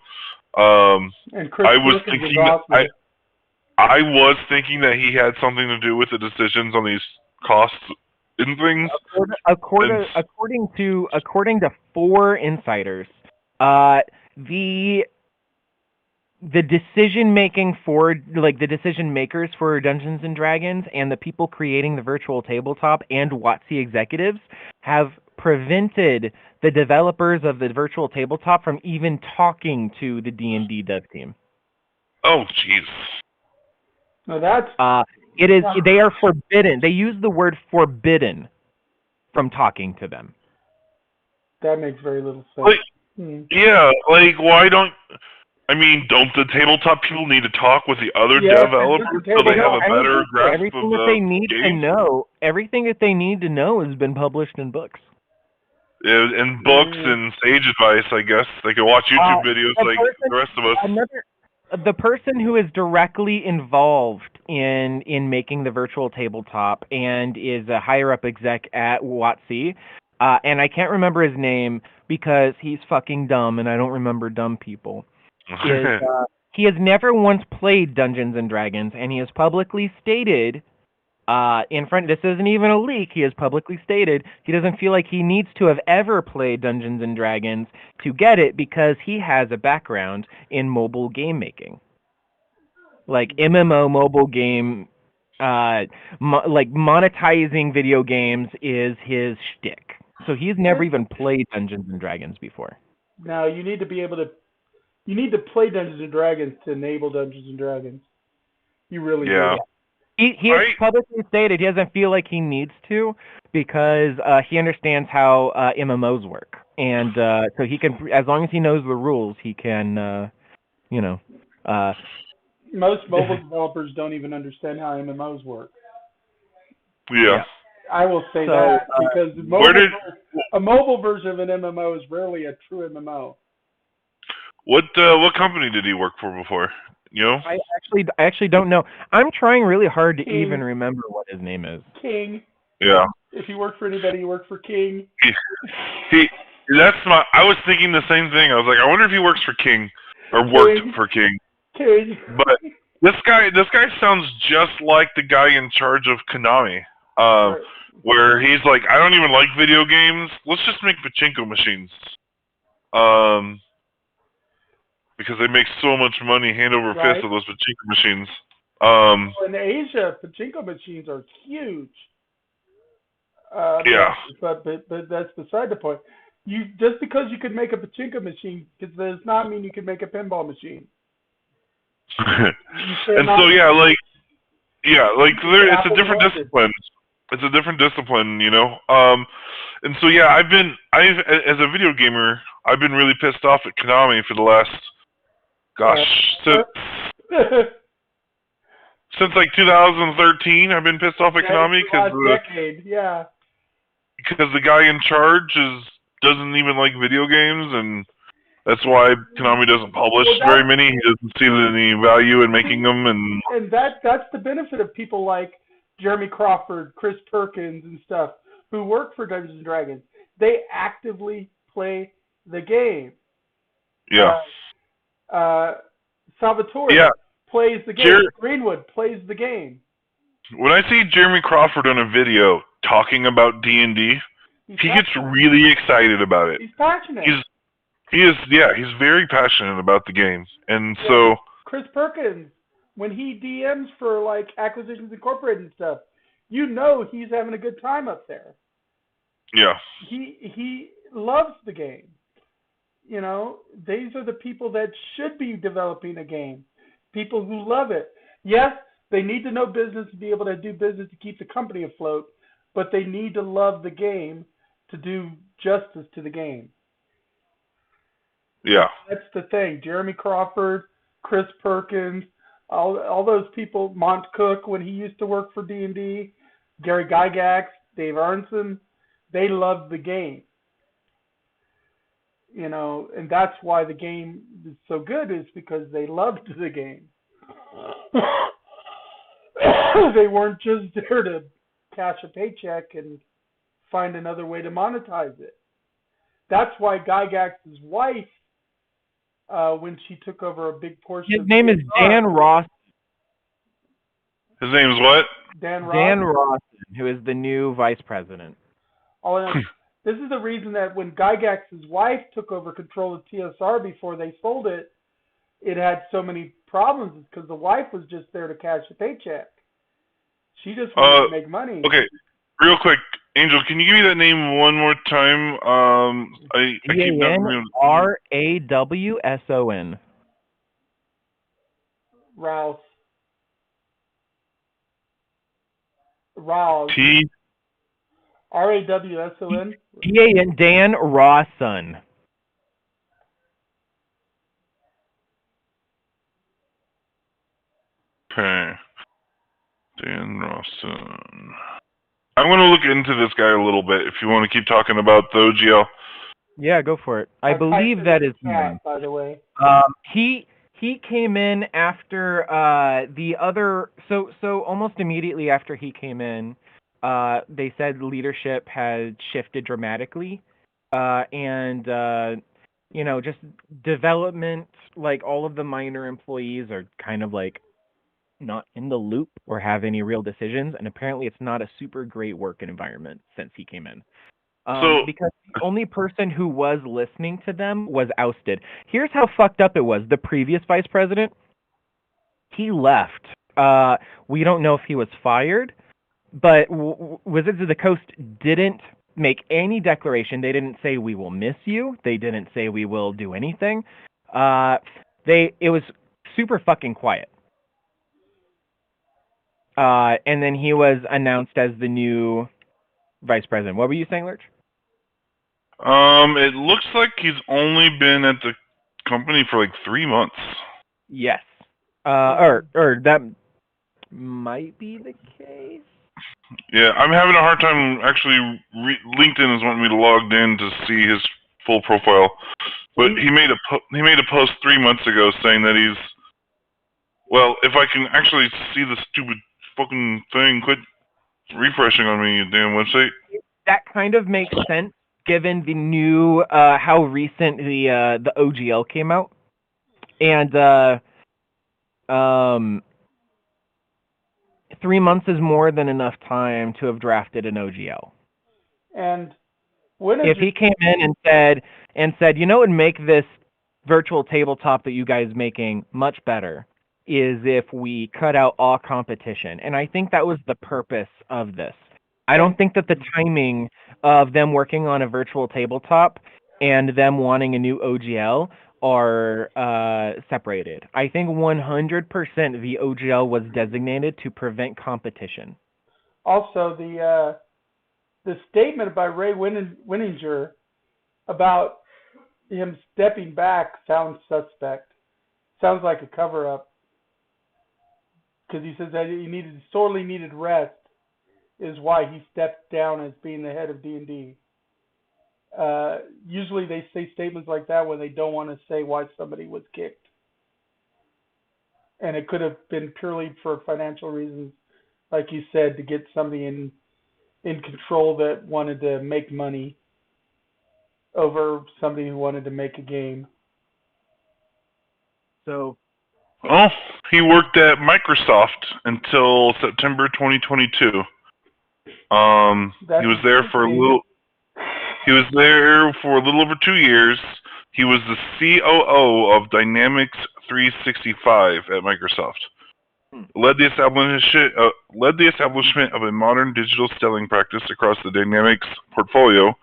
I was thinking that he had something to do with the decisions on these costs and things. According to 4 insiders, the decision making for the decision makers for Dungeons and Dragons and the people creating the virtual tabletop and WotC executives have prevented the developers of the virtual tabletop from even talking to the D&D dev team. Oh, jeez. No, that's they are forbidden. They use the word forbidden from talking to them. That makes very little sense. Yeah, why don't the tabletop people need to talk with the other developers so they have a better grasp of the game? Everything that they need to know has been published in books. In books and sage advice, I guess. They can watch YouTube videos like the rest of us. The person who is directly involved in making the virtual tabletop and is a higher up exec at WotC, and I can't remember his name because he's fucking dumb and I don't remember dumb people. He has never once played Dungeons and Dragons, and he has publicly stated this isn't even a leak, he has publicly stated he doesn't feel like he needs to have ever played Dungeons and Dragons to get it because he has a background in mobile game making. Like MMO mobile game, monetizing video games is his shtick. So he's never even played Dungeons and Dragons before. Now, you need to play Dungeons and Dragons to enable Dungeons and Dragons. You really do. He has publicly stated he doesn't feel like he needs to because he understands how MMOs work, and so he can, as long as he knows the rules, he can, Most mobile developers don't even understand how MMOs work. Yeah. I will say that because a mobile version of an MMO is rarely a true MMO. What company did he work for before? I actually don't know. I'm trying really hard to even remember what his name is. King. Yeah. If you work for anybody, you work for King. I was thinking the same thing. I was like, I wonder if he works for King or worked for King. King. But this guy sounds just like the guy in charge of Konami. Where he's like, I don't even like video games. Let's just make pachinko machines. Because they make so much money hand over fist with those pachinko machines. In Asia, pachinko machines are huge. Yeah. But that's beside the point. You just because you could make a pachinko machine does not mean you can make a pinball machine. And so like it's a different discipline. It's a different discipline, you know. And so I've as a video gamer, I've been really pissed off at Konami for the last, since like 2013. I've been pissed off at Konami because the guy in charge doesn't even like video games, and that's why Konami doesn't publish very many. He doesn't see any value in making them, and that's the benefit of people like Jeremy Crawford, Chris Perkins, and stuff who work for Dungeons and Dragons. They actively play the game. Yeah. Salvatore plays the game. Greenwood plays the game. When I see Jeremy Crawford on a video talking about D&D, he gets really excited about it. He's passionate. He's very passionate about the games. And so Chris Perkins, when he DMs for like Acquisitions Incorporated and stuff, you know he's having a good time up there. Yeah. He loves the game. You know, these are the people that should be developing a game. People who love it. Yes, they need to know business to be able to do business to keep the company afloat, but they need to love the game to do justice to the game. Yeah. That's the thing. Jeremy Crawford, Chris Perkins, all those people, Mont Cook when he used to work for D&D, Gary Gygax, Dave Arnson, they loved the game. You know, and that's why the game is so good, is because they loved the game. They weren't just there to cash a paycheck and find another way to monetize it. That's why Gygax's wife, when she took over a big portion His name is Dan Ross. His name is what? Dan Rawson, who is the new vice president. This is the reason that when Gygax's wife took over control of TSR before they sold it, it had so many problems, because the wife was just there to cash a paycheck. She just wanted to make money. Okay, real quick, Angel, can you give me that name one more time? I keep Rawson. Rouse. T. Rawson. Dan Rawson. Okay. Dan Rawson. I'm going to look into this guy a little bit if you want to keep talking about the OGL. Yeah, go for it. I believe that is him. By the way. He came in after the other, so almost immediately after he came in, they said leadership had shifted dramatically, and you know, just development, like all of the minor employees are kind of like not in the loop or have any real decisions, and apparently it's not a super great work environment since he came in. Because the only person who was listening to them was ousted. Here's how fucked up it was. The previous vice president, he left. We don't know if he was fired, but Wizards of the Coast didn't make any declaration. They didn't say, we will miss you. They didn't say, we will do anything. It was super fucking quiet. And then he was announced as the new vice president. What were you saying, Lurch? It looks like he's only been at the company for like 3 months. Yes. Or that might be the case. Yeah, I'm having a hard time actually. LinkedIn is wanting me to log in to see his full profile, but he made a post 3 months ago saying that he's. Well, if I can actually see the stupid fucking thing, quit refreshing on me, you damn website. That kind of makes sense given the new how recent the OGL came out, and 3 months is more than enough time to have drafted an OGL. And if he came in and said, you know, what would make this virtual tabletop that you guys making much better is if we cut out all competition. And I think that was the purpose of this. I don't think that the timing of them working on a virtual tabletop and them wanting a new OGL are separated. I think 100% the OGL was designated to prevent competition. Also, the statement by Ray Winninger about him stepping back sounds suspect. Sounds like a cover-up. Because he says that he sorely needed rest is why he stepped down as being the head of D&D. Usually they say statements like that when they don't want to say why somebody was kicked. And it could have been purely for financial reasons, like you said, to get somebody in control that wanted to make money over somebody who wanted to make a game. So, well, he worked at Microsoft until September 2022. He was there for a little. He was there for a little over 2 years. He was the COO of Dynamics 365 at Microsoft. Led the establishment of a modern digital selling practice across the Dynamics portfolio,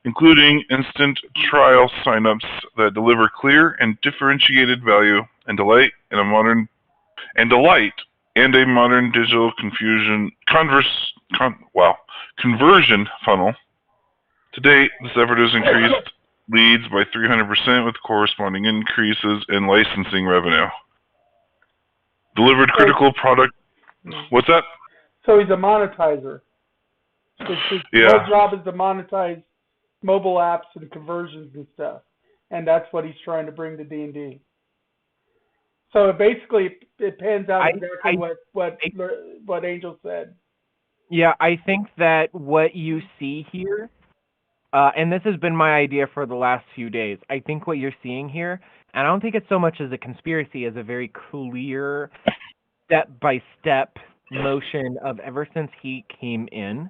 including instant trial signups that deliver clear and differentiated value and delight in a modern digital conversion funnel. To date, this effort has increased leads by 300% with corresponding increases in licensing revenue. Delivered critical product. What's that? So he's a monetizer. His whole job is to monetize mobile apps and conversions and stuff, and that's what he's trying to bring to D&D. So basically, it pans out exactly what Angel said. Yeah, I think that what you see here, and this has been my idea for the last few days, I think what you're seeing here, and I don't think it's so much as a conspiracy as a very clear step-by-step motion of ever since he came in,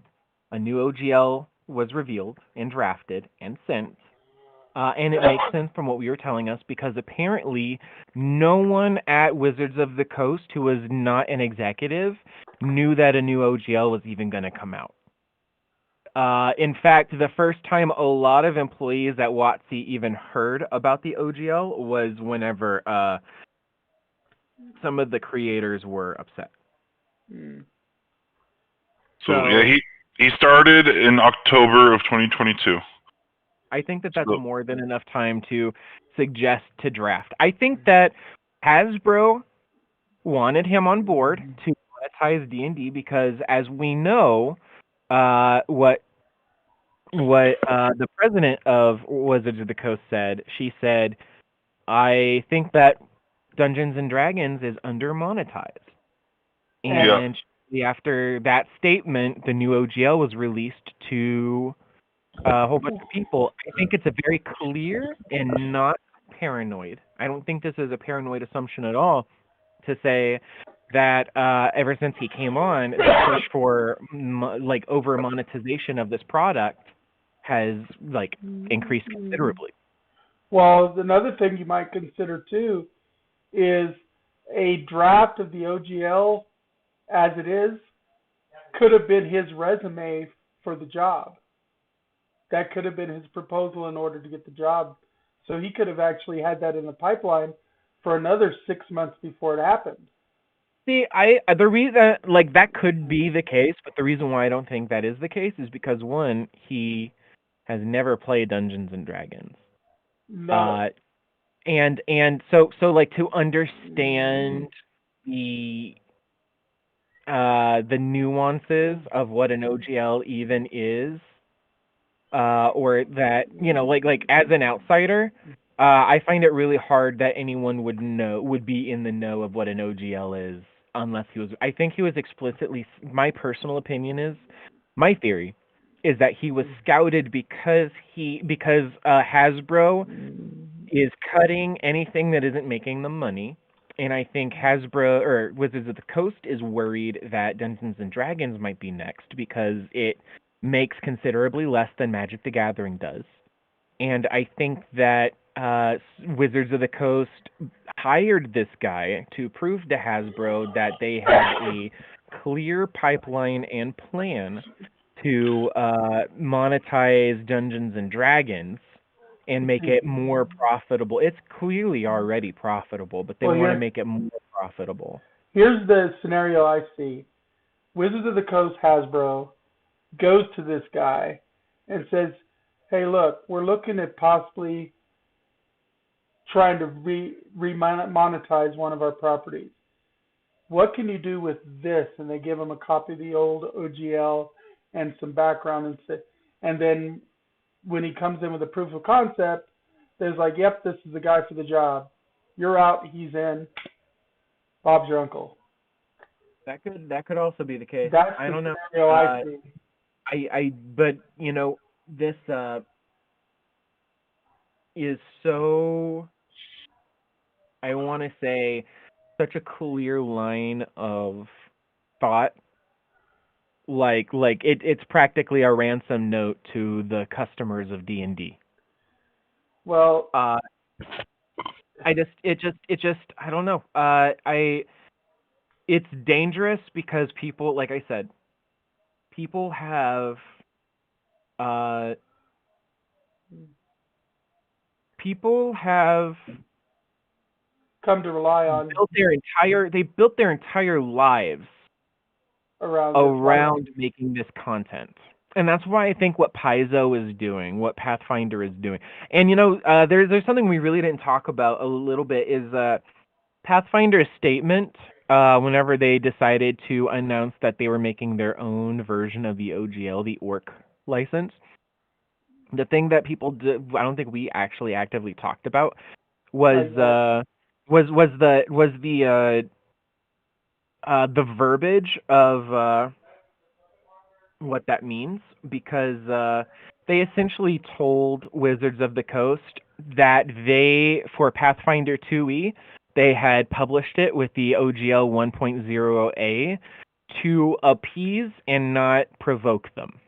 a new OGL was revealed and drafted and sent. And it makes sense from what we were telling us because apparently no one at Wizards of the Coast who was not an executive knew that a new OGL was even going to come out. In fact, the first time a lot of employees at WotC even heard about the OGL was whenever some of the creators were upset. So yeah, he started in October of 2022. I think that that's more than enough time to suggest to draft. I think that Hasbro wanted him on board to monetize D&D because, as we know, what the president of Wizards of the Coast said, she said, I think that Dungeons and Dragons is under-monetized. And after that statement, the new OGL was released to a whole bunch of people. I think it's a very clear and not paranoid. I don't think this is a paranoid assumption at all to say that ever since he came on, the push for over monetization of this product has increased considerably. Well, another thing you might consider too is a draft of the OGL as it is could have been his resume for the job. That could have been his proposal in order to get the job. So he could have actually had that in the pipeline for another 6 months before it happened. See, the reason that could be the case, but the reason why I don't think that is the case is because one, he has never played Dungeons and Dragons. No. And so to understand the nuances of what an OGL even is, or that as an outsider, I find it really hard that anyone would be in the know of what an OGL is unless he was. I think he was explicitly. My personal opinion is, my theory is that he was scouted because Hasbro is cutting anything that isn't making them money. And I think Hasbro or Wizards of the Coast is worried that Dungeons and Dragons might be next because it makes considerably less than Magic the Gathering does. And I think that Wizards of the Coast hired this guy to prove to Hasbro that they had a clear pipeline and plan to monetize Dungeons and Dragons and make it more profitable. It's clearly already profitable, but they want to make it more profitable. Here's the scenario I see. Wizards of the Coast Hasbro goes to this guy and says, hey, look, we're looking at possibly trying to monetize one of our properties. What can you do with this? And they give him a copy of the old OGL and some background, and then when he comes in with a proof of concept, there's like, yep, this is the guy for the job. You're out, he's in. Bob's your uncle. That could also be the case. That's I don't know. I see. But you know, this is so, I want to say, such a clear line of thought. Like it's practically a ransom note to the customers of D&D. Well, I don't know. It's dangerous because people, like I said, people have come to rely on they built their entire lives around making this content. And that's why I think what Paizo is doing, what Pathfinder is doing. And you know, there's something we really didn't talk about a little bit is Pathfinder's statement whenever they decided to announce that they were making their own version of the OGL, the Orc license. The thing that people did, I don't think we actually actively talked about was the verbiage of what that means, because they essentially told Wizards of the Coast that for Pathfinder 2e, they had published it with the OGL 1.0a to appease and not provoke them.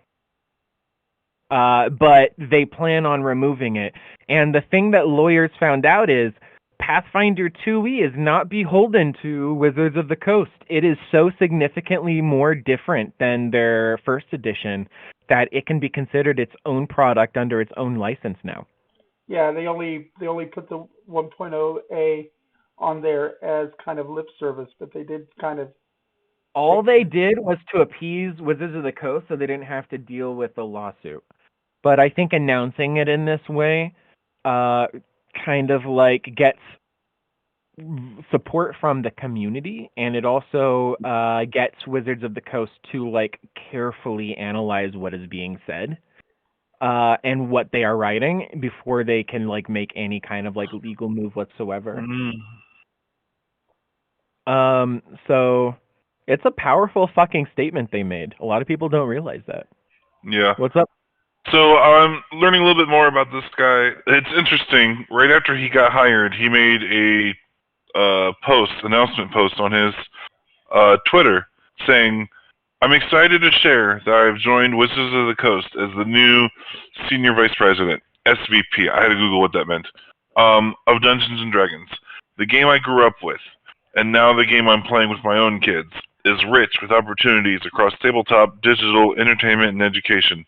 But they plan on removing it. And the thing that lawyers found out is Pathfinder 2e is not beholden to Wizards of the Coast. It is so significantly more different than their first edition that it can be considered its own product under its own license now. Yeah, they only put the 1.0a on there as kind of lip service, but they did kind of... All they did was to appease Wizards of the Coast so they didn't have to deal with the lawsuit. But I think announcing it in this way kind of like gets support from the community, and it also gets Wizards of the Coast to like carefully analyze what is being said and what they are writing before they can like make any kind of like legal move whatsoever. So it's a powerful fucking statement they made. A lot of people don't realize that. Yeah. What's up? So I'm learning a little bit more about this guy. It's interesting. Right after he got hired, he made a announcement post on his Twitter saying, "I'm excited to share that I've joined Wizards of the Coast as the new Senior Vice President, SVP." I had to Google what that meant. Of Dungeons and Dragons, the game I grew up with, and now the game I'm playing with my own kids, is rich with opportunities across tabletop, digital, entertainment, and education.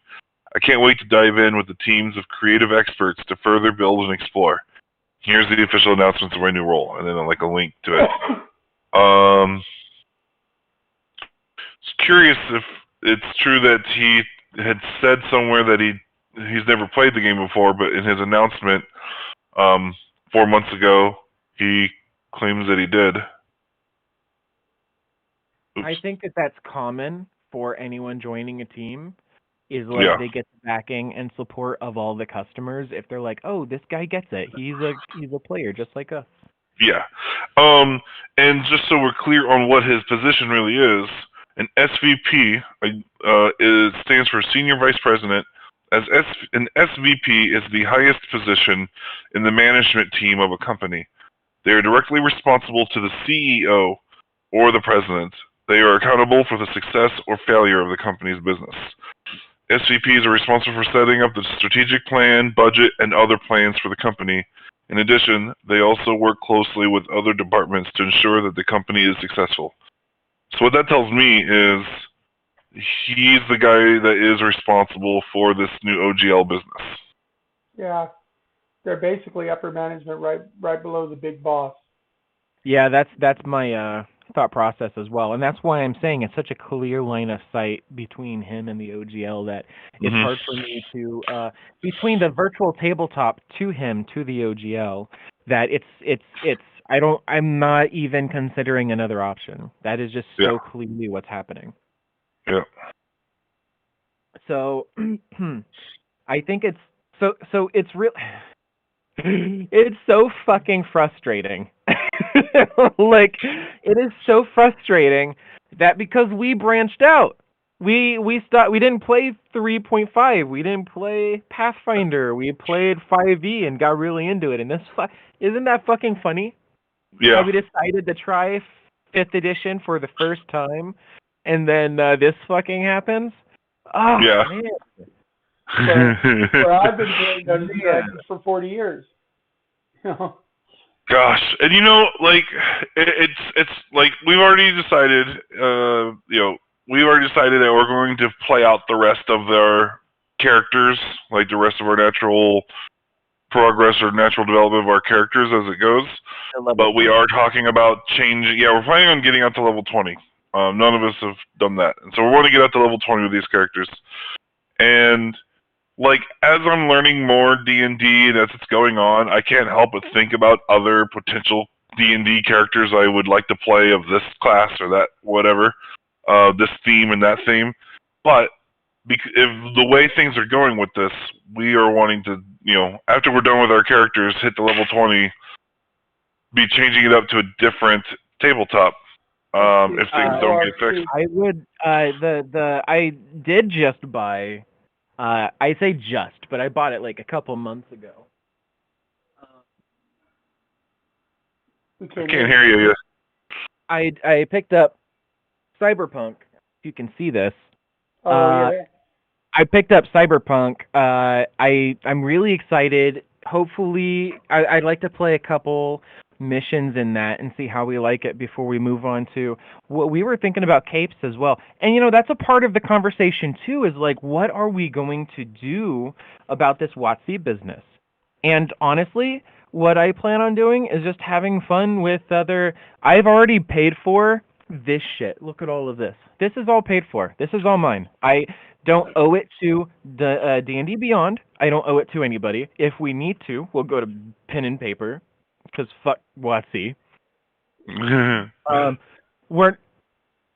I can't wait to dive in with the teams of creative experts to further build and explore. Here's the official announcements of my new role, and then like a link to it. It's curious if it's true that he had said somewhere that he's never played the game before, but in his announcement 4 months ago, he claims that he did. Oops. I think that's common for anyone joining a team. Is like they get the backing and support of all the customers if they're like, oh, this guy gets it. He's a player just like us. Yeah. And just so we're clear on what his position really is, an SVP stands for Senior Vice President. An SVP is the highest position in the management team of a company. They are directly responsible to the CEO or the president. They are accountable for the success or failure of the company's business. SVPs are responsible for setting up the strategic plan, budget, and other plans for the company. In addition, they also work closely with other departments to ensure that the company is successful. So what that tells me is he's the guy that is responsible for this new OGL business. Yeah, they're basically upper management, right below the big boss. Yeah, that's my thought process as well, and that's why I'm saying it's such a clear line of sight between him and the OGL that it's hard for me to between the virtual tabletop to him to the OGL that I'm not even considering another option. That is just so clearly what's happening. Yeah. So I think it's so it's real. It's so fucking frustrating. Like, it is so frustrating that because we branched out, we didn't play 3.5, we didn't play Pathfinder, we played 5e and got really into it. And isn't that fucking funny? Yeah. How we decided to try 5th edition for the first time, and then this fucking happens. Oh, yeah. Man. Where I've been playing Dungeons and Dragons for 40 years. Gosh, and like it's like we've already decided, we've already decided that we're going to play out the rest of their characters, like the rest of our natural progress or natural development of our characters as it goes. But we are talking about changing. Yeah, we're planning on getting out to level 20. None of us have done that, and so we want to get out to level 20 with these characters. And like, as I'm learning more D&D and as it's going on, I can't help but think about other potential D&D characters I would like to play of this class or that, whatever, this theme and that theme. But if the way things are going with this, we are wanting to, after we're done with our characters, hit the level 20, be changing it up to a different tabletop. If things don't get fixed. I would, I did just buy... I say just, but I bought it like a couple months ago. I can't hear you yet. I picked up Cyberpunk. If you can see this. Yeah. I picked up Cyberpunk. I'm really excited. Hopefully, I'd like to play a couple missions in that and see how we like it before we move on to what we were thinking about capes as well. And that's a part of the conversation too, is like, what are we going to do about this WotC business? And honestly, what I plan on doing is just having fun with I've already paid for this shit. Look at all of this. This is all paid for. This is all mine. I don't owe it to the D&D Beyond. I don't owe it to anybody. If we need to, we'll go to pen and paper. Because fuck WotC.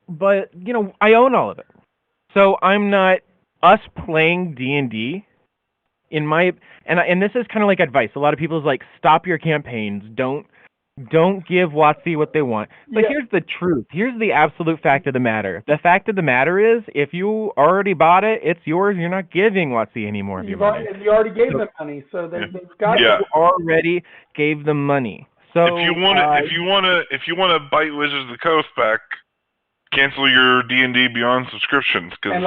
But I own all of it, so I'm not us playing D&D. And this is kind of like advice. A lot of people is like, stop your campaigns. Don't give WotC what they want. But here's the truth. Here's the absolute fact of the matter. The fact of the matter is, if you already bought it, it's yours. You're not giving WotC any more of your money. You already gave them money, so they've got. You already gave them money. So if you want to bite Wizards of the Coast back, cancel your D&D Beyond subscriptions, because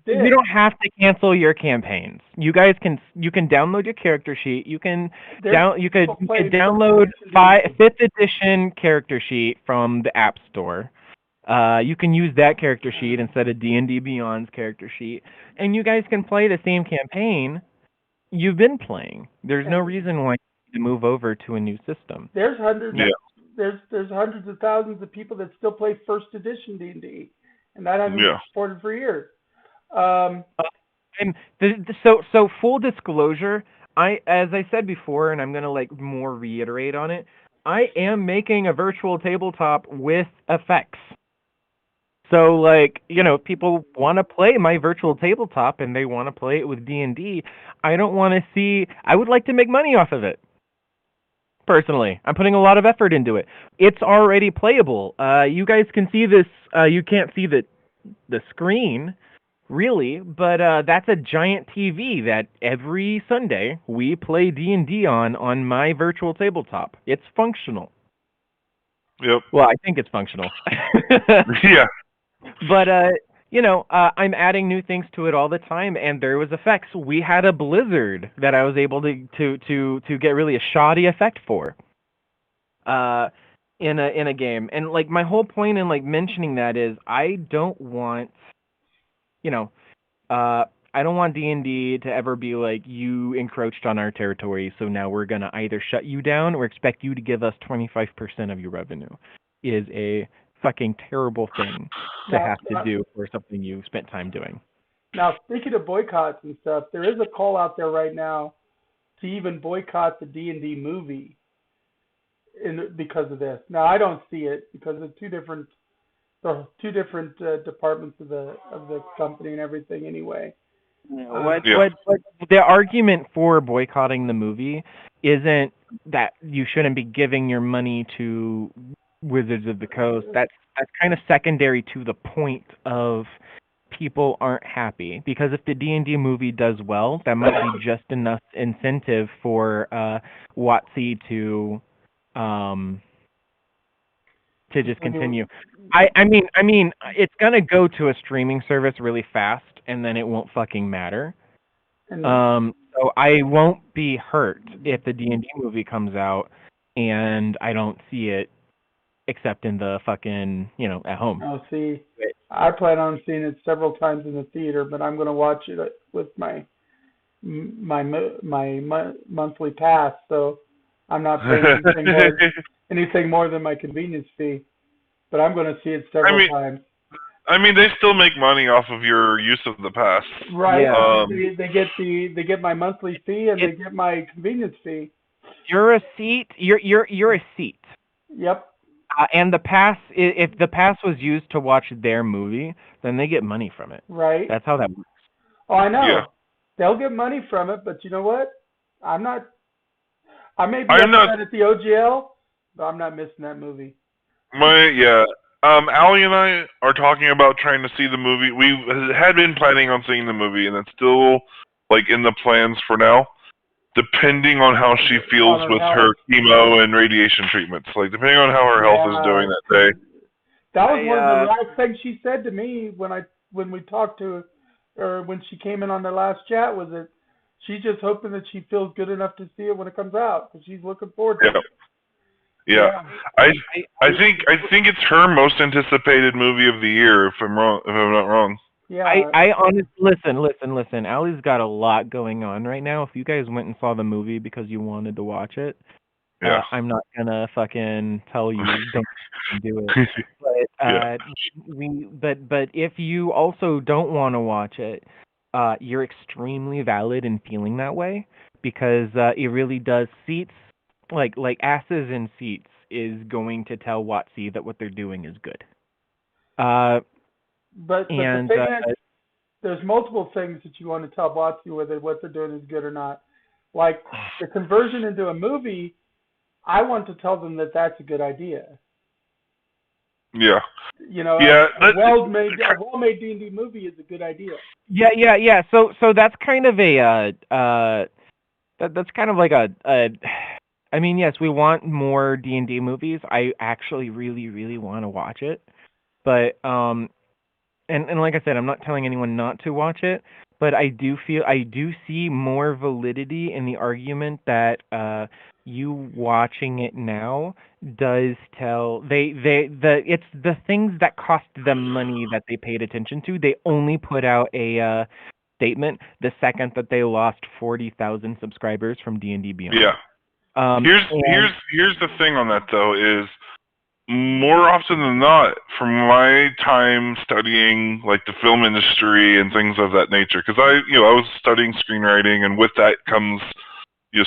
you don't have to cancel your campaigns. You guys can download your character sheet. You can download 5th edition character sheet from the App Store. You can use that character sheet instead of D&D Beyond's character sheet, and you guys can play the same campaign you've been playing. There's no reason why you need to move over to a new system. There's hundreds. There's hundreds of thousands of people that still play first edition D&D, and that hasn't been supported for years. So full disclosure, as I said before, and I'm gonna more reiterate on it, I am making a virtual tabletop with effects. So if people want to play my virtual tabletop and they want to play it with D&D, I would like to make money off of it. Personally, I'm putting a lot of effort into it. It's already playable. You guys can see this. You can't see the screen, really, but that's a giant TV that every Sunday we play D&D on my virtual tabletop. It's functional. Yep. Well, I think it's functional. Yeah. But I'm adding new things to it all the time, and there was effects. We had a blizzard that I was able to get really a shoddy effect for in a game. And my whole point in mentioning that is I don't want I don't want D&D to ever be like, you encroached on our territory, so now we're going to either shut you down or expect you to give us 25% of your revenue. Is a fucking terrible thing to have to do for something you spent time doing. Now, speaking of boycotts and stuff, there is a call out there right now to even boycott the D&D movie because of this. Now, I don't see it because of two different departments of the company and everything anyway. What the argument for boycotting the movie isn't that you shouldn't be giving your money to Wizards of the Coast. That's kind of secondary to the point of people aren't happy, because if the D&D movie does well, that might be just enough incentive for WotC to just continue. I mean, it's gonna go to a streaming service really fast, and then it won't fucking matter. So I won't be hurt if the D&D movie comes out and I don't see it, except in the fucking, at home. Oh, see, I plan on seeing it several times in the theater, but I'm gonna watch it with my monthly pass, so I'm not paying anything more than my convenience fee. But I'm going to see it several times. I mean, they still make money off of your use of the pass. Right. Yeah. They get my monthly fee and they get my convenience fee. You're a seat. You're a seat. Yep. And the pass, if the pass was used to watch their movie, then they get money from it. Right. That's how that works. Oh, I know. Yeah. They'll get money from it, but you know what? I may be upset at the OGL, but I'm not missing that movie. Allie and I are talking about trying to see the movie. We had been planning on seeing the movie, and it's still in the plans for now, depending on how she feels with her chemo and radiation treatments. Depending on how her health is doing that day. That was one of the last things she said to me when we talked to her, or when she came in on the last chat, was that she's just hoping that she feels good enough to see it when it comes out, because she's looking forward to it. Yeah. I think it's her most anticipated movie of the year, if I'm not wrong. Yeah. I honestly listen. Allie's got a lot going on right now. If you guys went and saw the movie because you wanted to watch it, I'm not gonna fucking tell you don't do it. But if you also don't want to watch it, you're extremely valid in feeling that way, because it really does seats. Like asses in seats is going to tell WotC that what they're doing is good. But the thing is, there's multiple things that you want to tell WotC whether what they're doing is good or not. Like the conversion into a movie, I want to tell them that that's a good idea. Yeah. A well-made D&D movie is a good idea. Yeah. So that's kind of that's kind of like a. I mean, yes, we want more D&D movies. I actually really, really want to watch it. But, and like I said, I'm not telling anyone not to watch it, but I do see more validity in the argument that you watching it now does tell it's the things that cost them money that they paid attention to. They only put out a statement the second that they lost 40,000 subscribers from D&D Beyond. Yeah. Here's the thing on that though, is more often than not, from my time studying the film industry and things of that nature, because I was studying screenwriting, and with that comes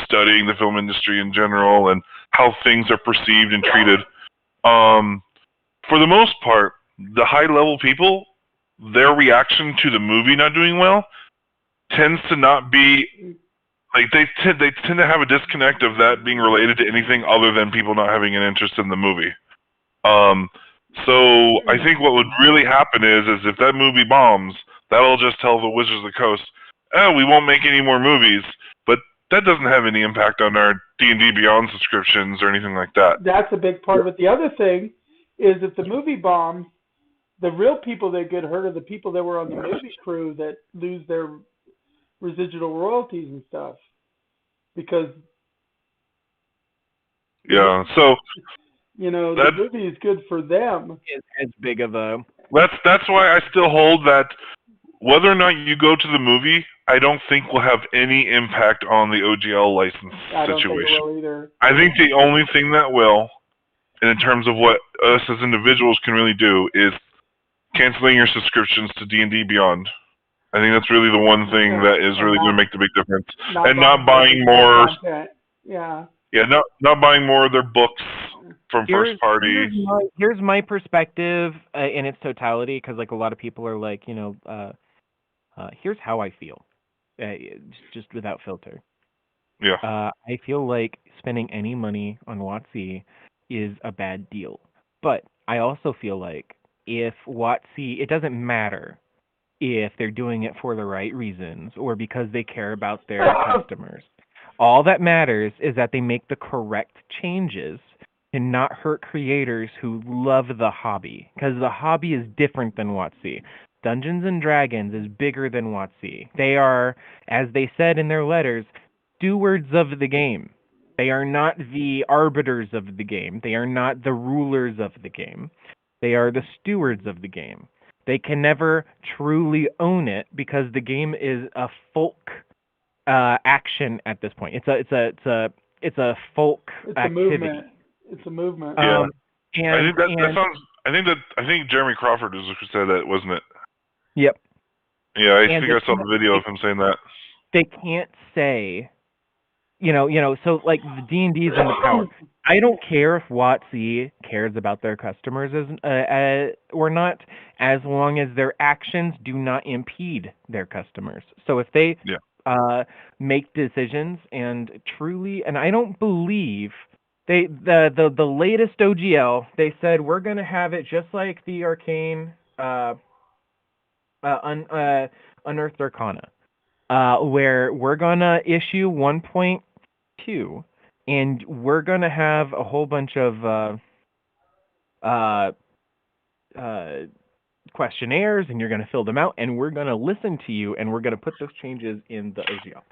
studying the film industry in general and how things are perceived and treated. For the most part, the high level people, their reaction to the movie not doing well tends to not be they tend to have a disconnect of that being related to anything other than people not having an interest in the movie. So I think what would really happen is if that movie bombs, that'll just tell the Wizards of the Coast, we won't make any more movies. But that doesn't have any impact on our D&D Beyond subscriptions or anything like that. That's a big part of it. The other thing is if the movie bombs, the real people that get hurt are the people that were on the movie crew that lose their residual royalties and stuff, because so the movie is good for them. It's as big of a that's why I still hold that whether or not you go to the movie, I don't think will have any impact on the OGL license situation. I don't think it will either. I think the only thing that will, and in terms of what us as individuals can really do, is canceling your subscriptions to D&D Beyond. I think that's really the one thing that is really going to make the big difference. And not buying more content. Yeah. Yeah, not buying more of their books from first party. Here's my perspective in its totality, because like a lot of people are like, here's how I feel, just without filter. Yeah. I feel like spending any money on WotC is a bad deal, but I also feel like if WotC, it doesn't matter if they're doing it for the right reasons or because they care about their customers. All that matters is that they make the correct changes and not hurt creators who love the hobby, because the hobby is different than WotC. Dungeons and Dragons is bigger than WotC. They are, as they said in their letters, stewards of the game. They are not the arbiters of the game. They are not the rulers of the game. They are the stewards of the game. They can never truly own it because the game is a folk action at this point. It's a folk activity. It's a movement. Yeah. I think Jeremy Crawford is who said that, wasn't it? Yep. Yeah, I think I saw the video of him saying that. They can't say, so like the D&D's in the power. I don't care if WotC cares about their customers or not, as long as their actions do not impede their customers. So if they make decisions and truly, and I don't believe the latest OGL, they said we're going to have it just like the Arcane Unearthed Arcana, where we're going to issue 1.2 and we're going to have a whole bunch of questionnaires, and you're going to fill them out, and we're going to listen to you, and we're going to put those changes in the OGL.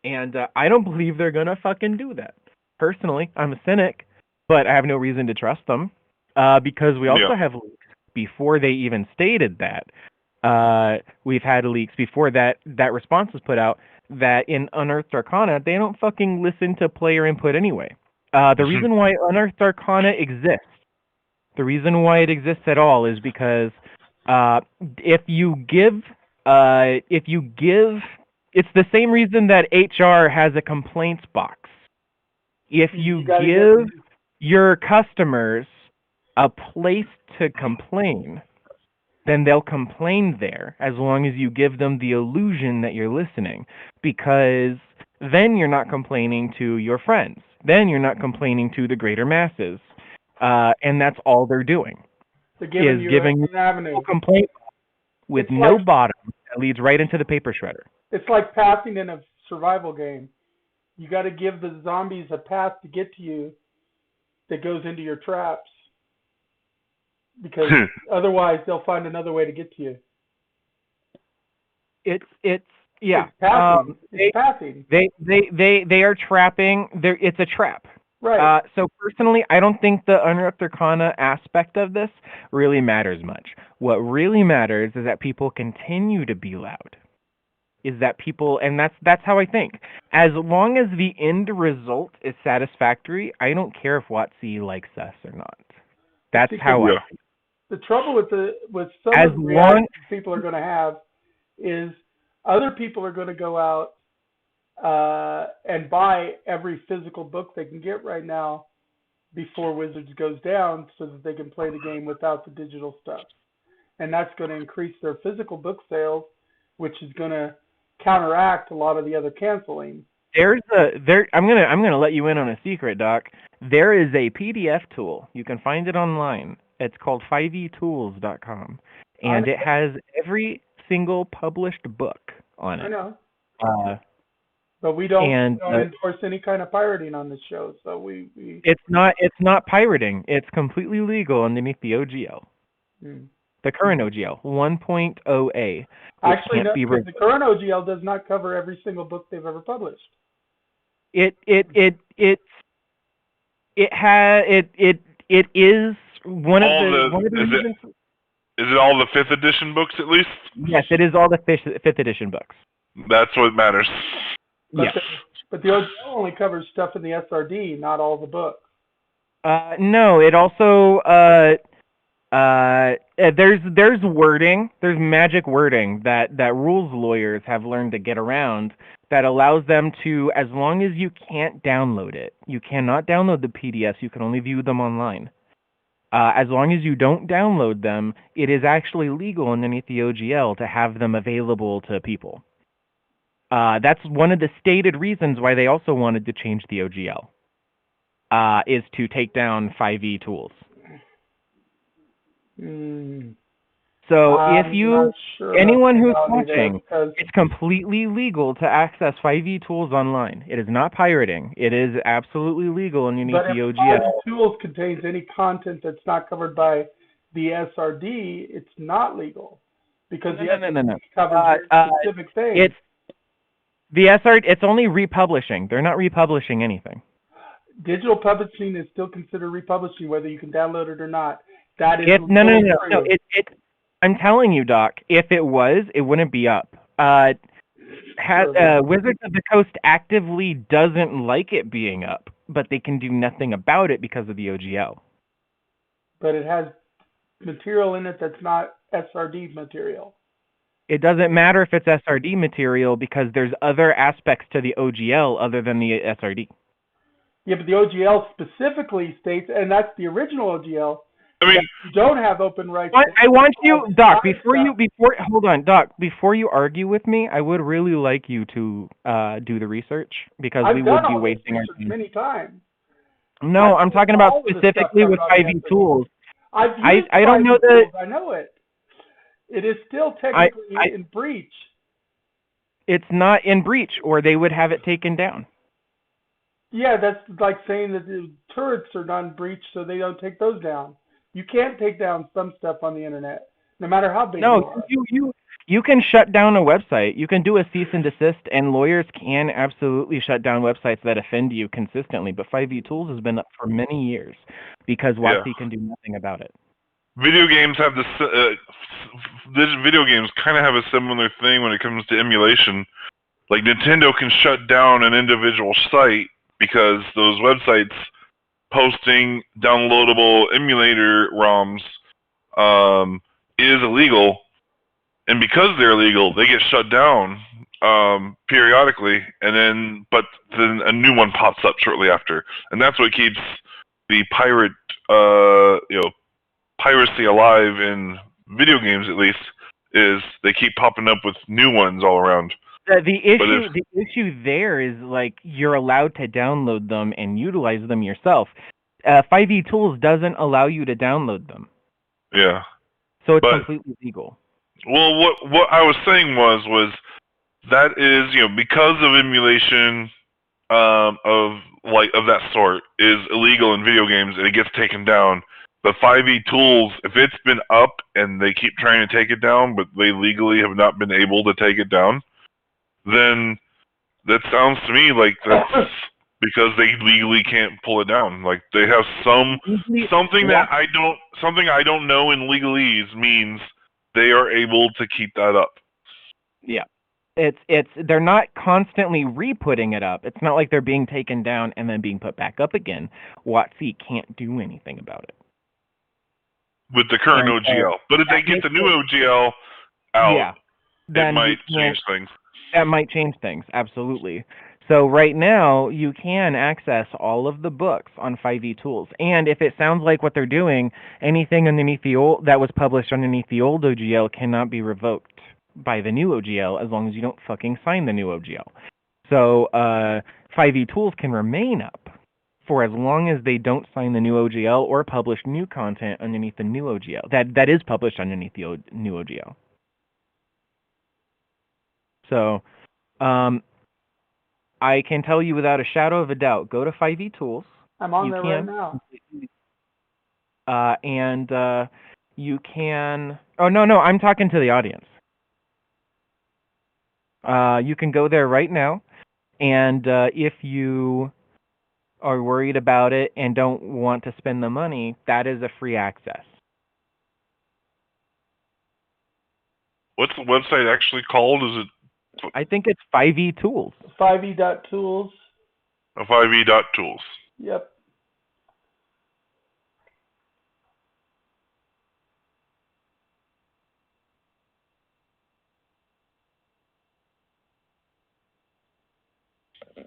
And I don't believe they're going to fucking do that. Personally, I'm a cynic, but I have no reason to trust them, because we also have leaks before they even stated that. We've had leaks before that response was put out that in Unearthed Arcana, they don't fucking listen to player input anyway. The reason why Unearthed Arcana exists, the reason why it exists at all is because if you give, it's the same reason that HR has a complaints box. If you give your customers a place to complain, then they'll complain there, as long as you give them the illusion that you're listening, because then you're not complaining to your friends. Then you're not complaining to the greater masses. And that's all they're doing. They're giving you an avenue. A complaint with no bottom that leads right into the paper shredder. It's like passing in a survival game. You got to give the zombies a path to get to you that goes into your traps, because otherwise they'll find another way to get to you. It's passing. It's passing. They are trapping. It's a trap. Right. So personally, I don't think the Unearthed Arcana aspect of this really matters much. What really matters is that people continue to be loud. Is that people, and that's how I think. As long as the end result is satisfactory, I don't care if WotC likes us or not. That's how I think. The trouble with some of the reactions people are going to have is other people are going to go out and buy every physical book they can get right now before Wizards goes down, so that they can play the game without the digital stuff. And that's going to increase their physical book sales, which is going to counteract a lot of the other canceling. I'm gonna let you in on a secret, Doc. There is a PDF tool. You can find it online. It's called 5etools.com, and it has every single published book on it. I know. But we don't endorse any kind of pirating on this show, so we It's not pirating. It's completely legal underneath the OGL. The current OGL, 1.0A. Actually, the current OGL does not cover every single book they've ever published. It is one of the reasons. Is it all the 5th edition books at least? Yes, it is all the 5th edition books. That's what matters. But the OGL only covers stuff in the SRD, not all the books. No, it also there's wording, there's magic wording that rules lawyers have learned to get around that allows them to, as long as you can't download it, you cannot download the PDFs, you can only view them online. As long as you don't download them, it is actually legal underneath the OGL to have them available to people. That's one of the stated reasons why they also wanted to change the OGL, is to take down 5e tools. So anyone who's watching, it's completely legal to access 5e tools online. It is not pirating. It is absolutely legal underneath the OGL. But if 5e tools contains any content that's not covered by the SRD, it's not legal. Because the SRD covers specific things. It's only republishing. They're not republishing anything. Digital publishing is still considered republishing, whether you can download it or not. That is no. I'm telling you, Doc. If it was, it wouldn't be up. Wizards of the Coast actively doesn't like it being up, but they can do nothing about it because of the OGL. But it has material in it that's not SRD material. It doesn't matter if it's SRD material because there's other aspects to the OGL other than the SRD. Yeah, but the OGL specifically states, and that's the original OGL. I mean, you don't have open rights. I want you, Doc. Doc. Before you argue with me, I would really like you to do the research because we would be wasting our time many times. No, I'm talking about specifically with 5e tools. I don't know that. I know it. It is still technically in breach. It's not in breach, or they would have it taken down. Yeah, that's like saying that the turrets are not in breach, so they don't take those down. You can't take down some stuff on the internet, no matter how big. No, you can shut down a website. You can do a cease and desist, and lawyers can absolutely shut down websites that offend you consistently. But 5e Tools has been up for many years because WotC can do nothing about it. Video games have this. Video games kind of have a similar thing when it comes to emulation. Like Nintendo can shut down an individual site because those websites posting downloadable emulator ROMs is illegal, and because they're illegal, they get shut down periodically, but then a new one pops up shortly after, and that's what keeps the piracy alive in video games. At least is they keep popping up with new ones all around. The issue there is like you're allowed to download them and utilize them yourself. 5e Tools doesn't allow you to download them. Yeah. So it's completely legal. Well, what I was saying was that is because of emulation of that sort is illegal in video games and it gets taken down. But 5e Tools, if it's been up and they keep trying to take it down, but they legally have not been able to take it down, then that sounds to me like that's because they legally can't pull it down. Like they have something I don't know in legalese means they are able to keep that up. Yeah. They're not constantly re-putting it up. It's not like they're being taken down and then being put back up again. WotC can't do anything about it. With the current OGL. But if they get the new OGL out, it might change things. That might change things, absolutely. So right now, you can access all of the books on 5e Tools. And if it sounds like what they're doing, anything underneath that was published underneath the old OGL cannot be revoked by the new OGL as long as you don't fucking sign the new OGL. So 5e Tools can remain up for as long as they don't sign the new OGL or publish new content underneath the new OGL. That is published underneath the new OGL. So, I can tell you without a shadow of a doubt, go to 5e Tools. I'm on there right now. And you can... Oh, no, I'm talking to the audience. You can go there right now, and if you are worried about it and don't want to spend the money, that is a free access. What's the website actually called? Is it? I think it's 5e Tools. 5e.tools. 5e.tools. Yep.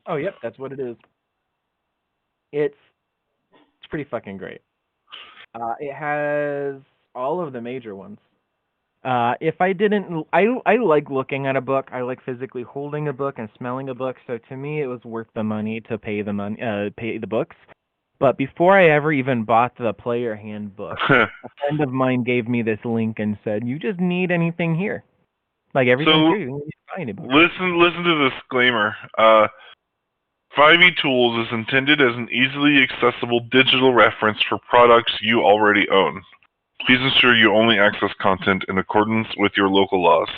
Oh, yep, that's what it is. It's pretty fucking great. It has all of the major ones. If I didn't, I like looking at a book. I like physically holding a book and smelling a book. So to me, it was worth the money to pay the books. But before I ever even bought the player handbook, a friend of mine gave me this link and said, "You just need anything here, like everything's here. You don't need to buy any books." Listen to the disclaimer. 5e Tools is intended as an easily accessible digital reference for products you already own. Please ensure you only access content in accordance with your local laws.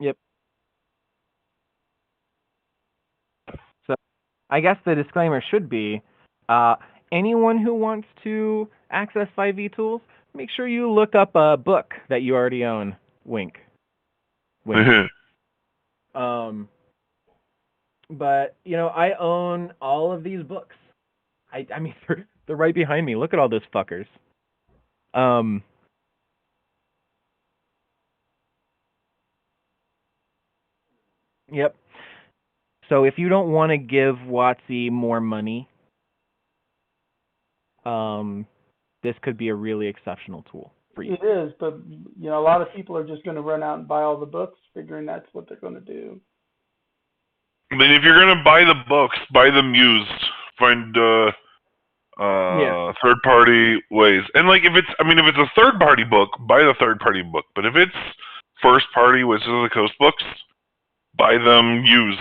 Yep. So I guess the disclaimer should be, anyone who wants to access 5e Tools, make sure you look up a book that you already own. Wink. Wink. But, you know, I own all of these books. I mean, they're right behind me. Look at all those fuckers. Yep. So if you don't want to give WotC more money, this could be a really exceptional tool for you. It is, but you know, a lot of people are just going to run out and buy all the books, figuring that's what they're going to do. I mean, if you're gonna buy the books, buy them used. Find third-party ways, and like if it's a third-party book, buy the third-party book. But if it's first-party Wizards of the Coast books, buy them used.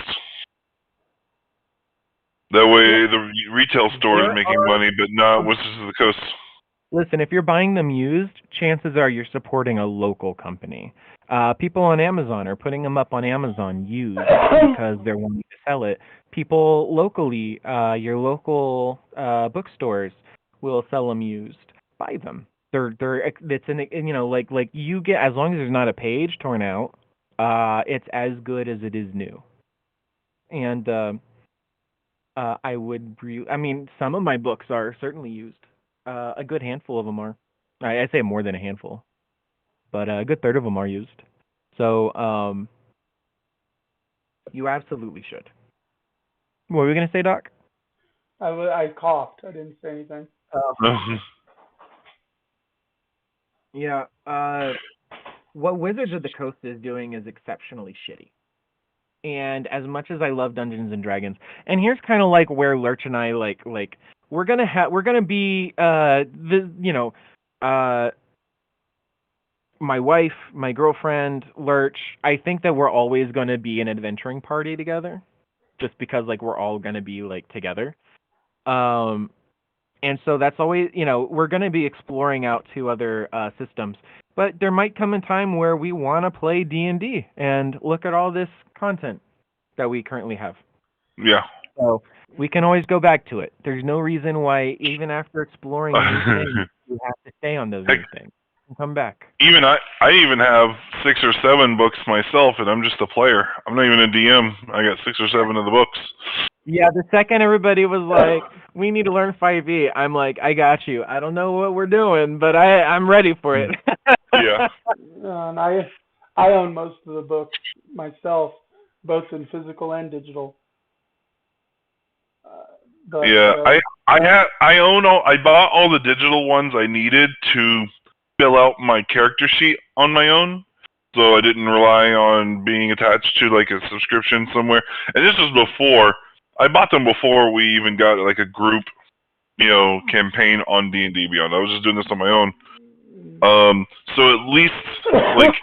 That way, the retail store is making money, but not Wizards of the Coast. Listen, if you're buying them used, chances are you're supporting a local company. People on Amazon are putting them up on Amazon used because they're wanting to sell it. People locally, your local bookstores will sell them used. Buy them. It's like you get, as long as there's not a page torn out, it's as good as it is new. And I would some of my books are certainly used. A good handful of them are. I'd say more than a handful, but a good third of them are used. So you absolutely should. What were we gonna say, Doc? I coughed. I didn't say anything. Yeah. What Wizards of the Coast is doing is exceptionally shitty. And as much as I love Dungeons and Dragons, and here's kind of like where Lurch and I like we're gonna be my wife, my girlfriend, Lurch. I think that we're always gonna be an adventuring party together, just because like we're all gonna be like together. And so that's always, we're gonna be exploring out to other systems. But there might come a time where we want to play D&D and look at all this content that we currently have. Yeah. So we can always go back to it. There's no reason why, even after exploring new things, you have to stay on those new things and come back. I even have 6 or 7 books myself, and I'm just a player. I'm not even a DM. I got 6 or 7 of the books. Yeah, the second everybody was like, we need to learn 5e, I'm like, I got you. I don't know what we're doing, but I'm ready for it. Yeah. And I own most of the books myself, both in physical and digital. I bought all the digital ones I needed to fill out my character sheet on my own, so I didn't rely on being attached to like a subscription somewhere. And this was before I bought them before we even got like a group, campaign on D&D Beyond. I was just doing this on my own. So at least like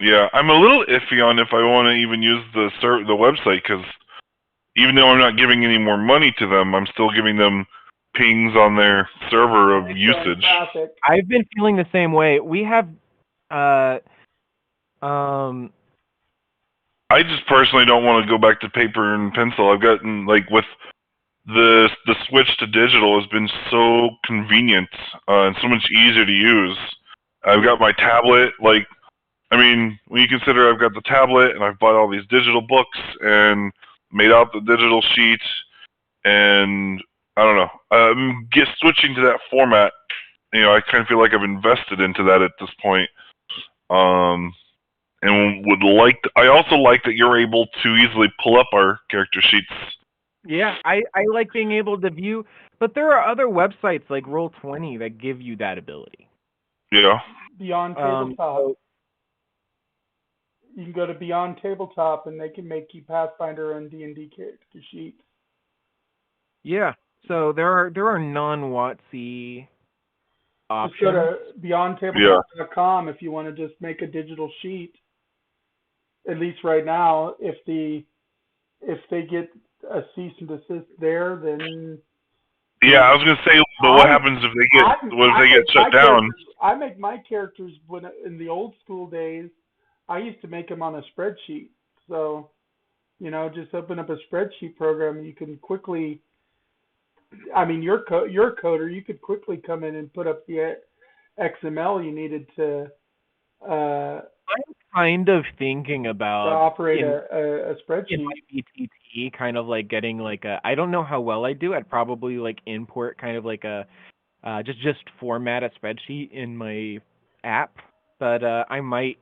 yeah, I'm a little iffy on if I want to even use the website, because even though I'm not giving any more money to them, I'm still giving them pings on their server of usage. I've been feeling the same way. We have I just personally don't want to go back to paper and pencil. I've gotten, like, with the switch to digital has been so convenient and so much easier to use. I've got my tablet. Like, I mean, when you consider I've got the tablet and I've bought all these digital books and made out the digital sheets, and I don't know, switching to that format. I kind of feel like I've invested into that at this point. And I also like that you're able to easily pull up our character sheets. Yeah, I like being able to view, but there are other websites like Roll20 that give you that ability. Yeah. Beyond Tabletop. You can go to Beyond Tabletop, and they can make you Pathfinder and D&D character sheets. Yeah, so there are non-WotC options. Just go to beyondtabletop.com if you want to just make a digital sheet. At least right now, if they get a cease and desist there, then yeah, I was gonna say, but what happens if they get shut down? I make my characters in the old school days. I used to make them on a spreadsheet. So, just open up a spreadsheet program, and you can quickly. I mean, your coder, you could quickly come in and put up the XML you needed to. I'm kind of thinking about to operate a spreadsheet. In my BTT, kind of like getting like I don't know how well I do. I'd probably like import kind of like a just format a spreadsheet in my app, but I might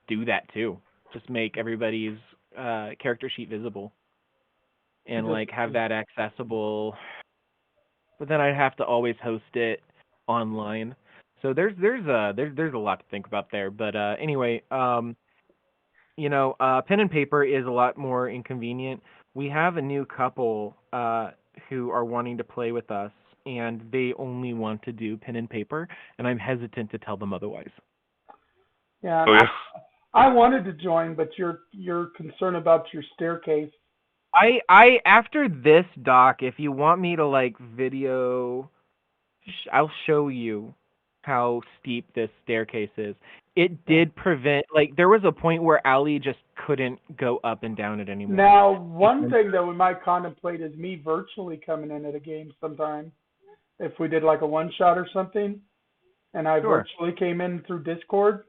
do that too. Just make everybody's character sheet visible and like have that accessible. But then I'd have to always host it online. So there's a lot to think about there. But anyway, pen and paper is a lot more inconvenient. We have a new couple who are wanting to play with us, and they only want to do pen and paper, and I'm hesitant to tell them otherwise. Yeah, I wanted to join, but you're concerned about your staircase. I after this doc, if you want me to like video, I'll show you how steep this staircase is. It did prevent, like, there was a point where Ali just couldn't go up and down it anymore. Now, one thing that we might contemplate is me virtually coming in at a game sometime. If we did like a one-shot or something, and I virtually came in through Discord.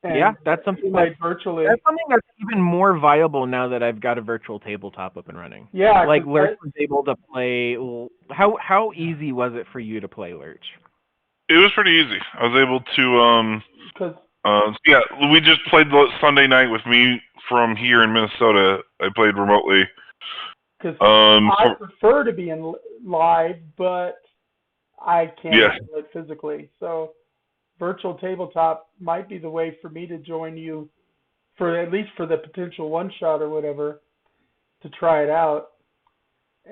Yeah, that's something virtually. That's something that's even more viable now that I've got a virtual tabletop up and running. Yeah, like Lurch was able to play. How easy was it for you to play Lurch? It was pretty easy. I was able to we just played Sunday night with me from here in Minnesota. I played remotely. Because I prefer to be in live, but I can't do it physically. So virtual tabletop might be the way for me to join you, for at least for the potential one shot or whatever, to try it out.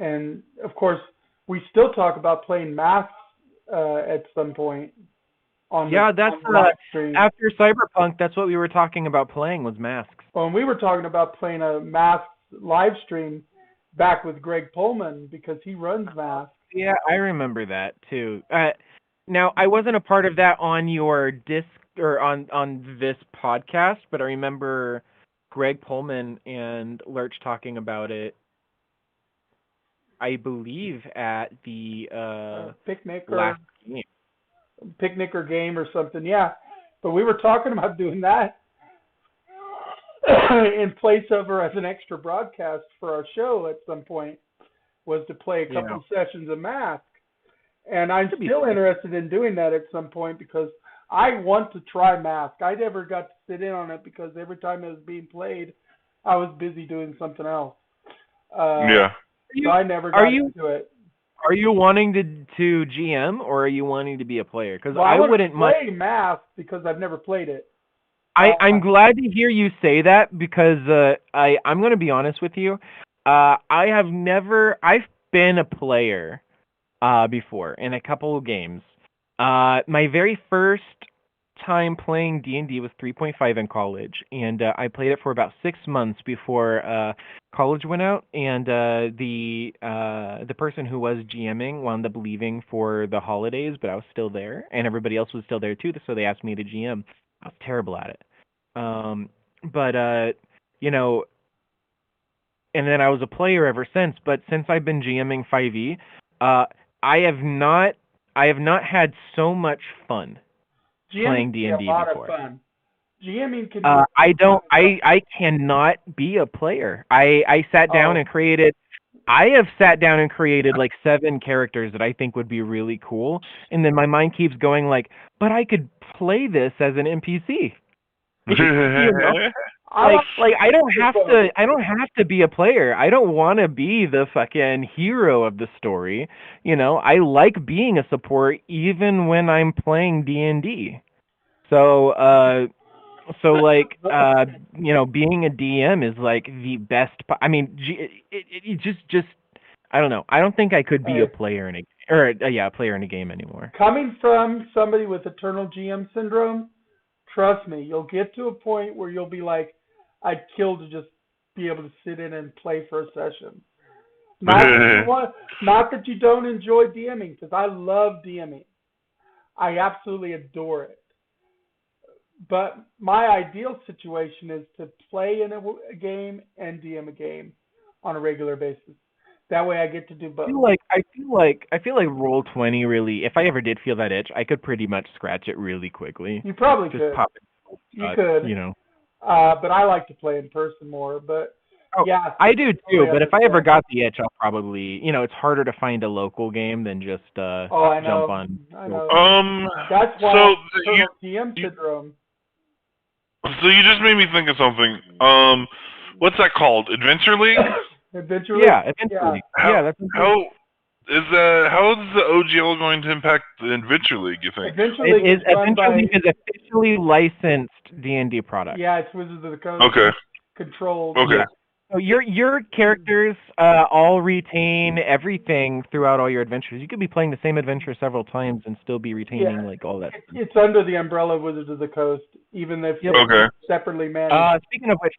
And of course, we still talk about playing Masks at some point. That's after Cyberpunk. That's what we were talking about playing was Masks. Well, and we were talking about playing a Masks live stream back with Greg Pullman because he runs Masks. Yeah, I remember that too. Now, I wasn't a part of that on your disc or on this podcast, but I remember Greg Pullman and Lurch talking about it. I believe at the picnic last game. Picnic or game or something, yeah. But we were talking about doing that in place over as an extra broadcast for our show at some point, was to play a couple sessions of Mask. And I'm still interested in doing that at some point because I want to try Mask. I never got to sit in on it because every time it was being played, I was busy doing something else. So I never got to do it. Are you wanting to GM or are you wanting to be a player? Because I wouldn't play Mask because I've never played it. I'm glad to hear you say that because I'm going to be honest with you. I've been a player before in a couple of games. My very first time playing D&D was 3.5 in college, and I played it for about 6 months before college went out, and the person who was GMing wound up leaving for the holidays, but I was still there, and everybody else was still there too, so they asked me to GM. I was terrible at it. But and then I was a player ever since. But since I've been GMing 5e, I have not had so much fun playing D&D before. A lot of fun. GMing can I cannot be a player. I sat down and created. I have sat down and created like 7 characters that I think would be really cool, and then my mind keeps going like, but I could play this as an NPC. You know? Like I don't have to be a player. I don't want to be the fucking hero of the story. You know, I like being a support even when I'm playing D&D. So like you know, being a DM is like the best. I mean, it just I don't know. I don't think I could be a player in a player in a game anymore. Coming from somebody with eternal GM syndrome, trust me, you'll get to a point where you'll be like, I'd kill to just be able to sit in and play for a session. Not that you don't enjoy DMing, because I love DMing. I absolutely adore it. But my ideal situation is to play in a game and DM a game on a regular basis. That way I get to do both. I feel like Roll20 really, if I ever did feel that itch, I could pretty much scratch it really quickly. You probably just could. Pop it. You could. You know. But I like to play in person more. But yeah, I do too. But if I ever got the itch, I'll probably, you know, it's harder to find a local game than just jump on. I know. That's why DM syndrome. So you just made me think of something. What's that called? Adventure League? Adventure League? Yeah, Adventure League. That's how is the OGL going to impact the Adventure League, you think? Adventure League is officially licensed D&D product. Yeah, it's Wizards of the Coast. Okay. Controlled. Okay. Yeah. So your characters all retain everything throughout all your adventures. You could be playing the same adventure several times and still be retaining like all that. It's under the umbrella of Wizards of the Coast, even if they're separately managed. Speaking of which,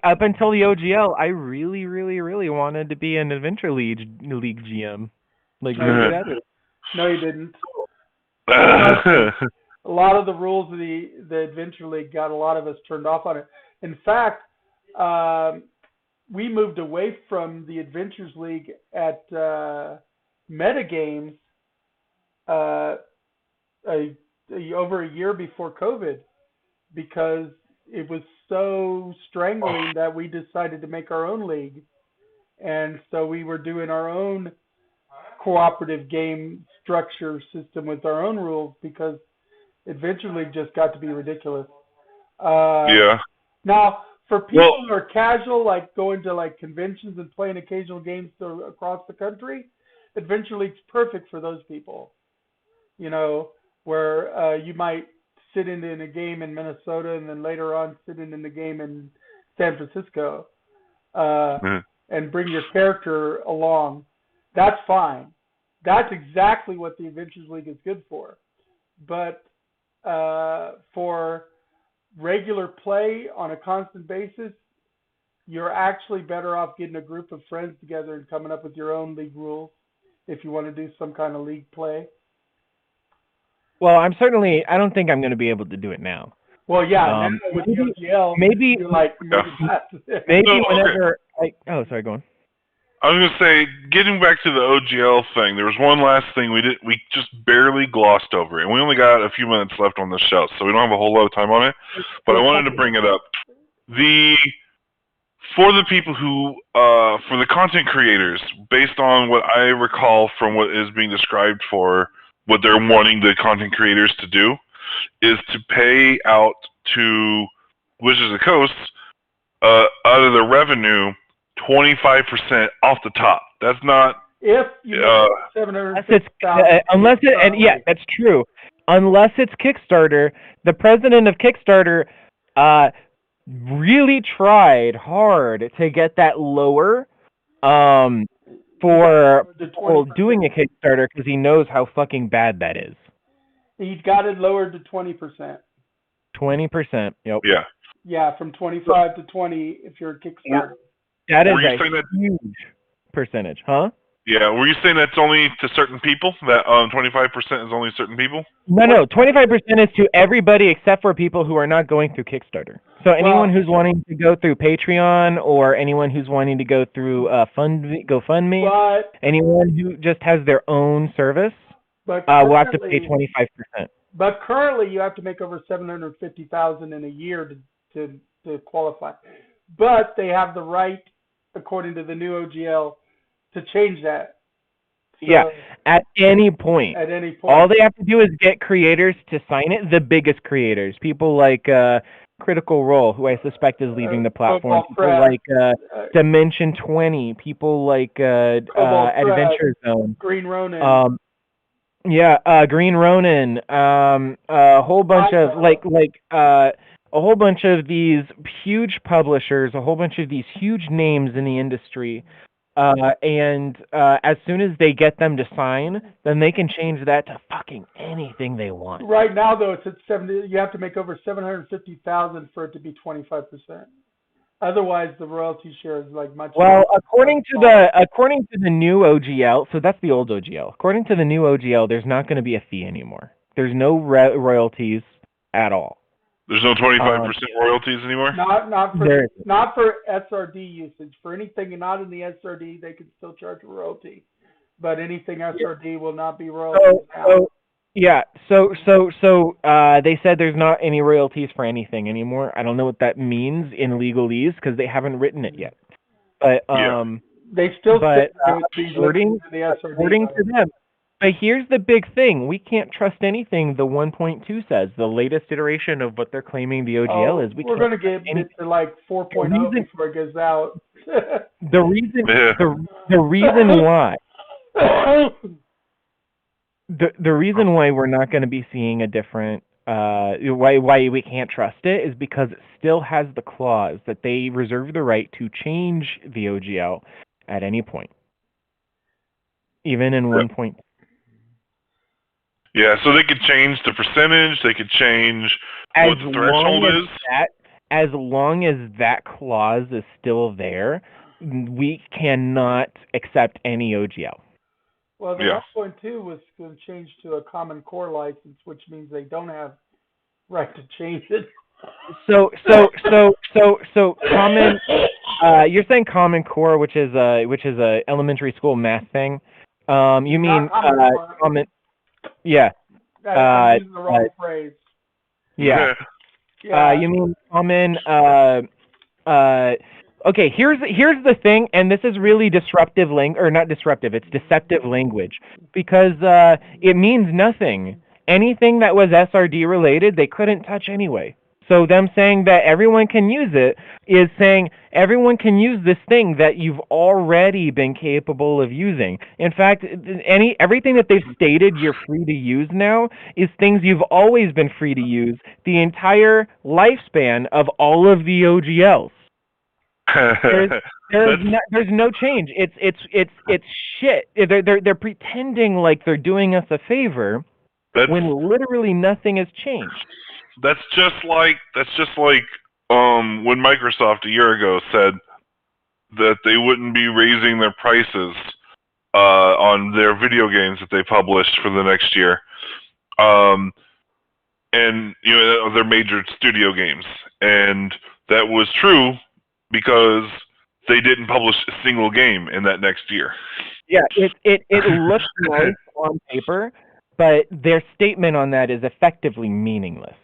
up until the OGL, I really, really, really wanted to be an Adventure League GM. Like No, you didn't. A lot of the rules of the Adventure League got a lot of us turned off on it. In fact, we moved away from the Adventures League at Metagames over a year before COVID, because it was so strangling that we decided to make our own league. And so we were doing our own cooperative game structure system with our own rules, because Adventure League just got to be ridiculous. Now, for people who are casual, like going to like conventions and playing occasional games across the country, Adventure League's perfect for those people. You know, where you might sit in a game in Minnesota and then later on sit in a game in San Francisco and bring your character along. That's fine. That's exactly what the Adventures League is good for. But for regular play on a constant basis, you're actually better off getting a group of friends together and coming up with your own league rules if you want to do some kind of league play. Well, I don't think I'm going to be able to do it now. Well, yeah, with the OGL, maybe whenever sorry, go on. I was going to say, getting back to the OGL thing, there was one last thing we just barely glossed over, and we only got a few minutes left on the show, so we don't have a whole lot of time on it, but I wanted to bring it up. For the people who, for the content creators, based on what I recall from what is being described for what they're wanting the content creators to do, is to pay out to Wizards of the Coast, out of the revenue, 25% off the top. That's not. If you that's true. Unless it's Kickstarter, the president of Kickstarter really tried hard to get that lower for doing a Kickstarter, because he knows how fucking bad that is. He's got it lowered to 20%. 20%. Yep. Yeah. Yeah, from 25 to 20 if you're a Kickstarter. That is a huge percentage, huh? Yeah, were you saying that's only to certain people? That 25% is only certain people? No, 25% is to everybody except for people who are not going through Kickstarter. So anyone who's wanting to go through Patreon or anyone who's wanting to go through GoFundMe, anyone who just has their own service, will have to pay 25%. But currently, you have to make over $750,000 in a year to qualify. But they have the right, according to the new OGL, to change that. So, yeah, at any point. At any point. All they have to do is get creators to sign it, the biggest creators. People like Critical Role, who I suspect is leaving the platform. People like Dimension 20. People like Adventure Zone. Green Ronin. Green Ronin. A whole bunch of a whole bunch of these huge publishers, a whole bunch of these huge names in the industry. And as soon as they get them to sign, then they can change that to fucking anything they want. Right now, though, it's at 70. You have to make over $750,000 for it to be 25%. Otherwise, the royalty share is like much. Well, according to the new OGL, so that's the old OGL. According to the new OGL, there's not going to be a fee anymore. There's no royalties at all. There's no 25% royalties anymore? Not for SRD usage. For anything not in the SRD, they can still charge a royalty. But anything SRD will not be royalties now. So they said there's not any royalties for anything anymore. I don't know what that means in legalese because they haven't written it yet. But they still according to them. But here's the big thing. We can't trust anything the 1.2 says. The latest iteration of what they're claiming the OGL is. We're going to get to like 4.0 before it goes out. The reason why the reason why we're not going to be seeing a different why we can't trust it is because it still has the clause that they reserve the right to change the OGL at any point. Even in 1.2. Yeah, so they could change the percentage, they could change what the threshold is. As long as that clause is still there, we cannot accept any OGL. Well, the 1.2 was going to change to a Common Core license, which means they don't have right to change it. So common. You're saying Common Core, which is a elementary school math thing. You mean common? Yeah. I'm using the wrong phrase. Yeah. You mean common? Okay. Here's the thing, and this is really disruptive not disruptive. It's deceptive language because it means nothing. Anything that was SRD related, they couldn't touch anyway. So them saying that everyone can use it is saying everyone can use this thing that you've already been capable of using. In fact, everything that they've stated you're free to use now is things you've always been free to use the entire lifespan of all of the OGLs. There's no change. It's shit. They're pretending like they're doing us a favor when literally nothing has changed. That's just like when Microsoft a year ago said that they wouldn't be raising their prices on their video games that they published for the next year, and their major studio games, and that was true because they didn't publish a single game in that next year. Yeah, it looks nice on paper, but their statement on that is effectively meaningless.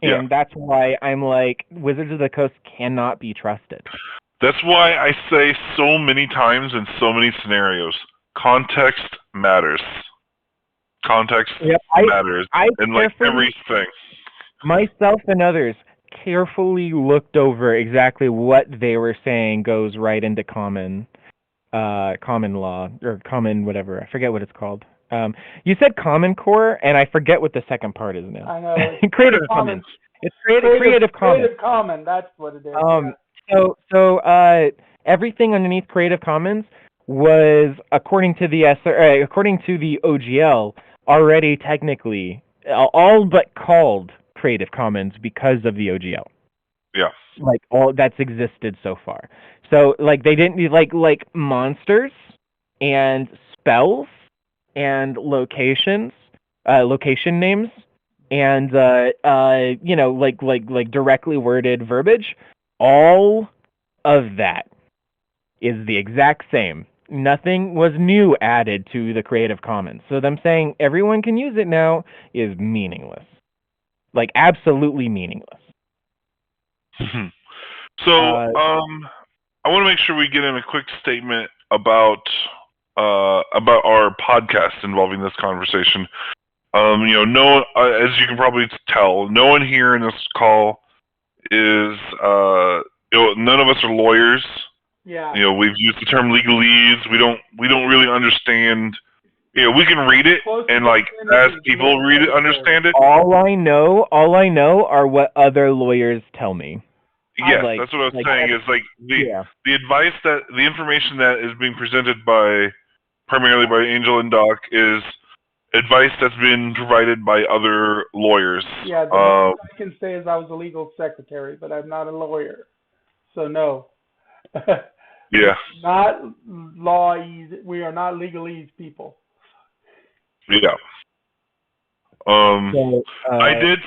And that's why I'm like, Wizards of the Coast cannot be trusted. That's why I say so many times in so many scenarios, context matters. Context matters in like everything. Myself and others carefully looked over exactly what they were saying goes right into common law or common whatever. I forget what it's called. You said Common Core, and I forget what the second part is now. I know. Creative Commons. It's Creative Commons. Creative Commons, that's what it is. So everything underneath Creative Commons was, according to the OGL, already technically all but called Creative Commons because of the OGL. Yeah. Like all that's existed so far. So like they didn't like monsters and spells and location names and like directly worded verbiage, all of that is the exact same. Nothing was new added to the Creative Commons. So them saying everyone can use it now is meaningless. Like absolutely meaningless. So, I want to make sure we get in a quick statement about our podcast involving this conversation. As you can probably tell, no one here in this call is, none of us are lawyers. Yeah. We've used the term legalese. We don't really understand. We can read it and as people read it, understand it. All I know are what other lawyers tell me. Yes, that's what I was saying. Is the advice the information that is being presented primarily by Angel and Doc is advice that's been provided by other lawyers. Yeah, the most I can say is I was a legal secretary, but I'm not a lawyer, so no. Yeah. Not lawese. We are not legalese people. Yeah. I did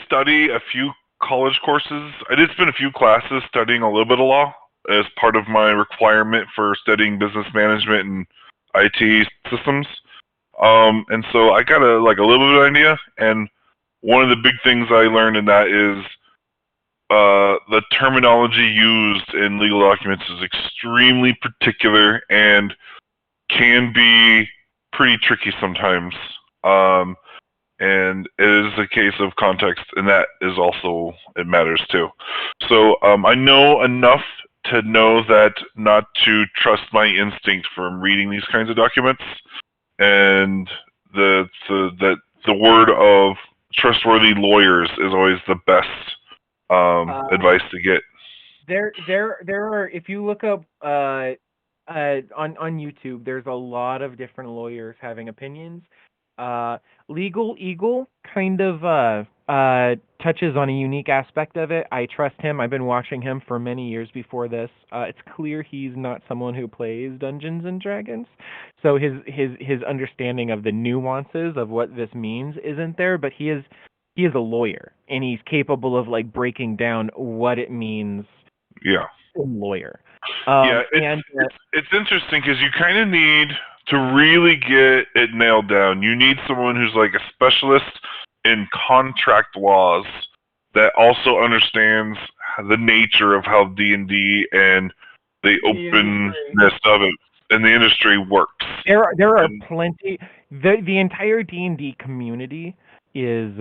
study a few college courses. I did spend a few classes studying a little bit of law as part of my requirement for studying business management and IT systems. And so I got a little bit of an idea, and one of the big things I learned in that is the terminology used in legal documents is extremely particular and can be pretty tricky sometimes. And it is a case of context, and that is also, it matters too. So I know enough to know that not to trust my instinct from reading these kinds of documents, and that the word of trustworthy lawyers is always the best advice to get. There are, if you look up on YouTube, there's a lot of different lawyers having opinions. Legal Eagle kind of touches on a unique aspect of it. I trust him. I've been watching him for many years before this. It's clear he's not someone who plays Dungeons and Dragons, so his understanding of the nuances of what this means isn't there. But he is a lawyer, and he's capable of breaking down what it means. Yeah. Lawyer. It's interesting because you kind of need to really get it nailed down. You need someone who's a specialist in contract laws that also understands the nature of how D&D and the openness of it in the industry works. There are plenty. The entire D&D community is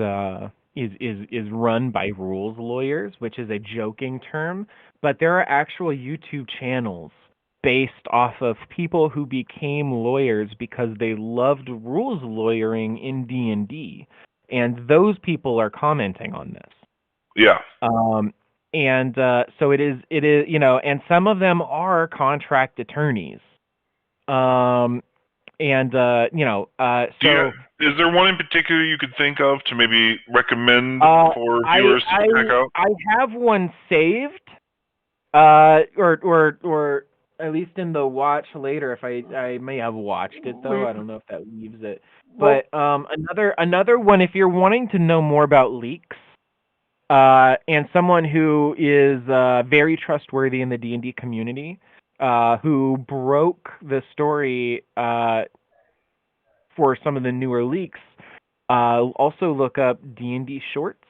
run by rules lawyers, which is a joking term, but there are actual YouTube channels based off of people who became lawyers because they loved rules lawyering in D&D, and those people are commenting on this. Yeah. So it is, and some of them are contract attorneys. So is there one in particular you could think of to maybe recommend for viewers to check out? I have one saved, or at least in the watch later. If I may have watched it though, I don't know if that leaves it. But another one, if you're wanting to know more about leaks, and someone who is very trustworthy in the D&D community, who broke the story for some of the newer leaks, also look up D&D Shorts,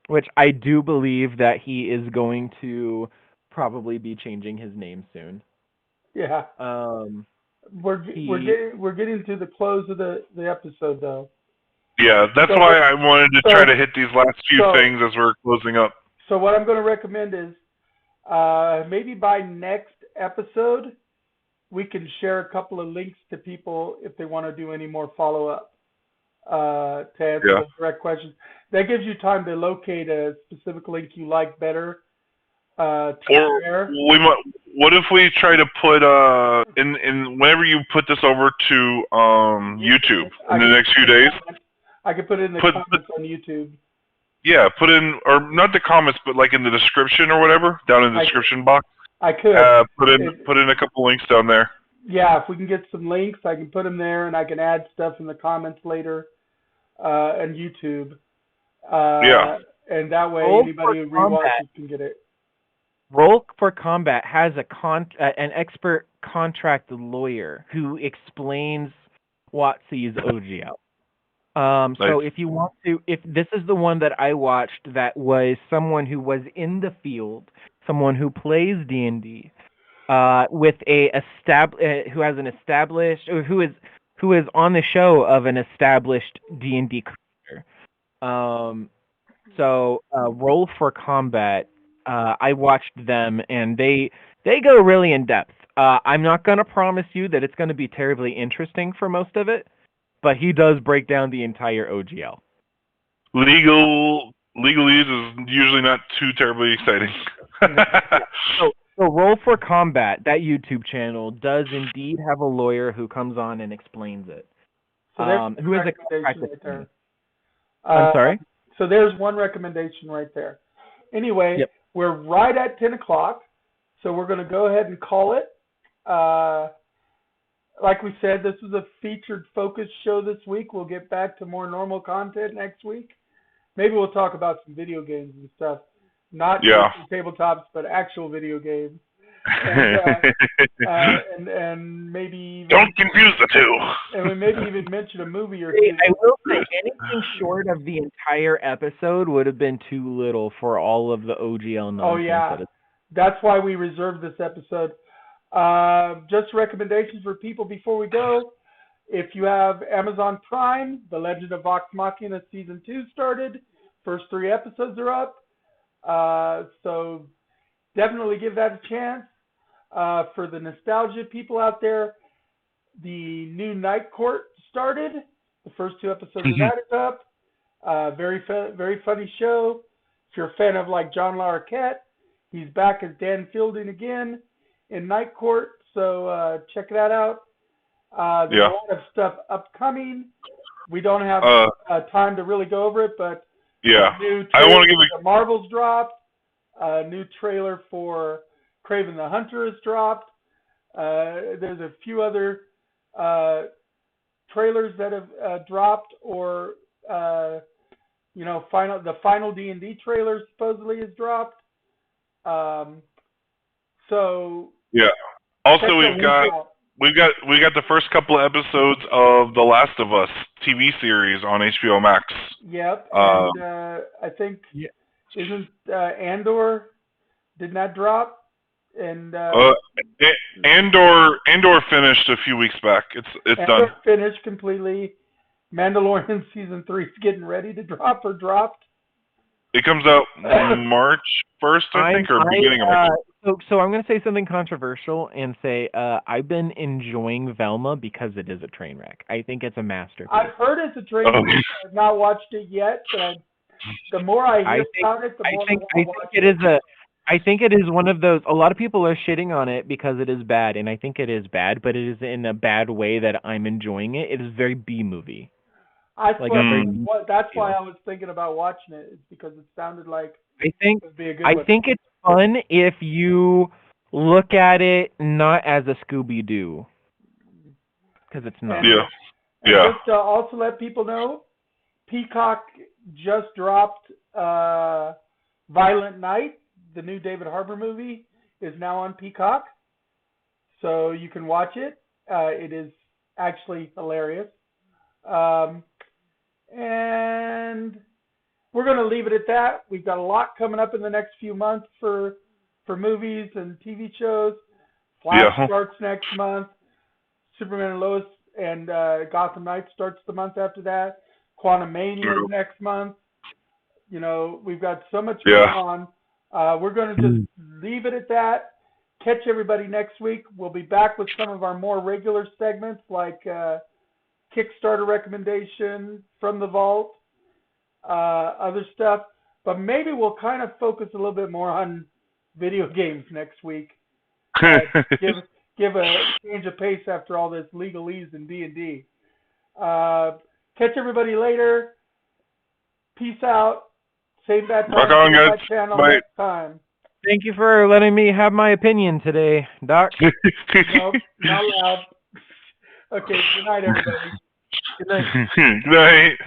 which I do believe that he is going to probably be changing his name soon. Yeah. We're getting to the close of the episode though. Yeah, that's why I wanted to try to hit these last few things as we're closing up. So what I'm going to recommend is maybe by next episode we can share a couple of links to people if they want to do any more follow-up to answer the direct questions. That gives you time to locate a specific link you like better. What if we try to put in whenever you put this over to YouTube in the next few days? I could put it in the comments on YouTube. Yeah, put in, or not the comments, but in the description or whatever, down in the description box. I could put in a couple links down there. Yeah, if we can get some links, I can put them there, and I can add stuff in the comments later. and YouTube. And that way, Roll anybody who rewatches can get it. Roll for Combat has an expert contract lawyer who explains WotC's OGL. So if you want to, if this is the one that I watched, that was someone who was in the field, someone who plays D&D, with who has an established, or who is on the show of an established D&D creator. So Roll for Combat, I watched them, and they go really in depth. I'm not going to promise you that it's going to be terribly interesting for most of it, but he does break down the entire OGL. Legalese is usually not too terribly exciting. So Roll for Combat, that YouTube channel, does indeed have a lawyer who comes on and explains it. So who is a recommendation right there. I'm sorry? So there's one recommendation right there. Anyway, We're right at 10 o'clock, so we're going to go ahead and call it. Like we said, this is a featured focus show this week. We'll get back to more normal content next week. Maybe we'll talk about some video games and stuff. Not just tabletops, but actual video games. And maybe even, don't confuse the two. And we maybe even mention a movie or two. I will say anything short of the entire episode would have been too little for all of the OGL nonsense. Oh yeah, that's why we reserved this episode. Just recommendations for people before we go. If you have Amazon Prime, The Legend of Vox Machina Season 2 started. First 3 episodes are up. So definitely give that a chance. For the nostalgia people out there, the new Night Court started. The first 2 episodes of that is up. Very funny show. If you're a fan of like John Larroquette, he's back as Dan Fielding again in Night Court. So check that out. There's a lot of stuff upcoming. We don't have time to really go over it, but new I want to give the Marvels dropped. A new trailer for Kraven the Hunter is dropped. There's a few other trailers that have dropped, or the final D&D trailer supposedly is dropped. Also, we got the first couple of episodes of The Last of Us TV series on HBO Max. Yep, and I think isn't Andor, didn't that drop? And Andor finished a few weeks back. It's Andor done. Finished completely. Mandalorian season 3 is getting ready to drop or dropped. It comes out March 1st, I think, or beginning of March. So I'm going to say something controversial and say I've been enjoying Velma because it is a train wreck. I think it's a masterpiece. I've heard it's a train wreck. I've not watched it yet, but the more I hear about it, the more I watch it. I think it is one of those. A lot of people are shitting on it because it is bad, and I think it is bad, but it is in a bad way that I'm enjoying it. It is very B movie. That's why I was thinking about watching it. It's because it sounded like it would be a good one. think it's fun if you look at it not as a Scooby-Doo, because it's not. Yeah. Just to also let people know, Peacock just dropped Violent Night. The new David Harbour movie is now on Peacock, so you can watch it. It is actually hilarious. And we're going to leave it at that. We've got a lot coming up in the next few months for movies and TV shows. Flash starts next month. Superman and Lois and Gotham Knights starts the month after that. Quantumania is next month. We've got so much going on. We're going to just leave it at that. Catch everybody next week. We'll be back with some of our more regular segments like Kickstarter recommendation, From the Vault, other stuff. But maybe we'll kind of focus a little bit more on video games next week. Give a change of pace after all this legalese and D&D. Catch everybody later. Peace out. Same bad time. Rock on, guys. Channel Bye. next time. Thank you for letting me have my opinion today, Doc. Nope, not loud. Okay, good night, everybody. Good night. Good night.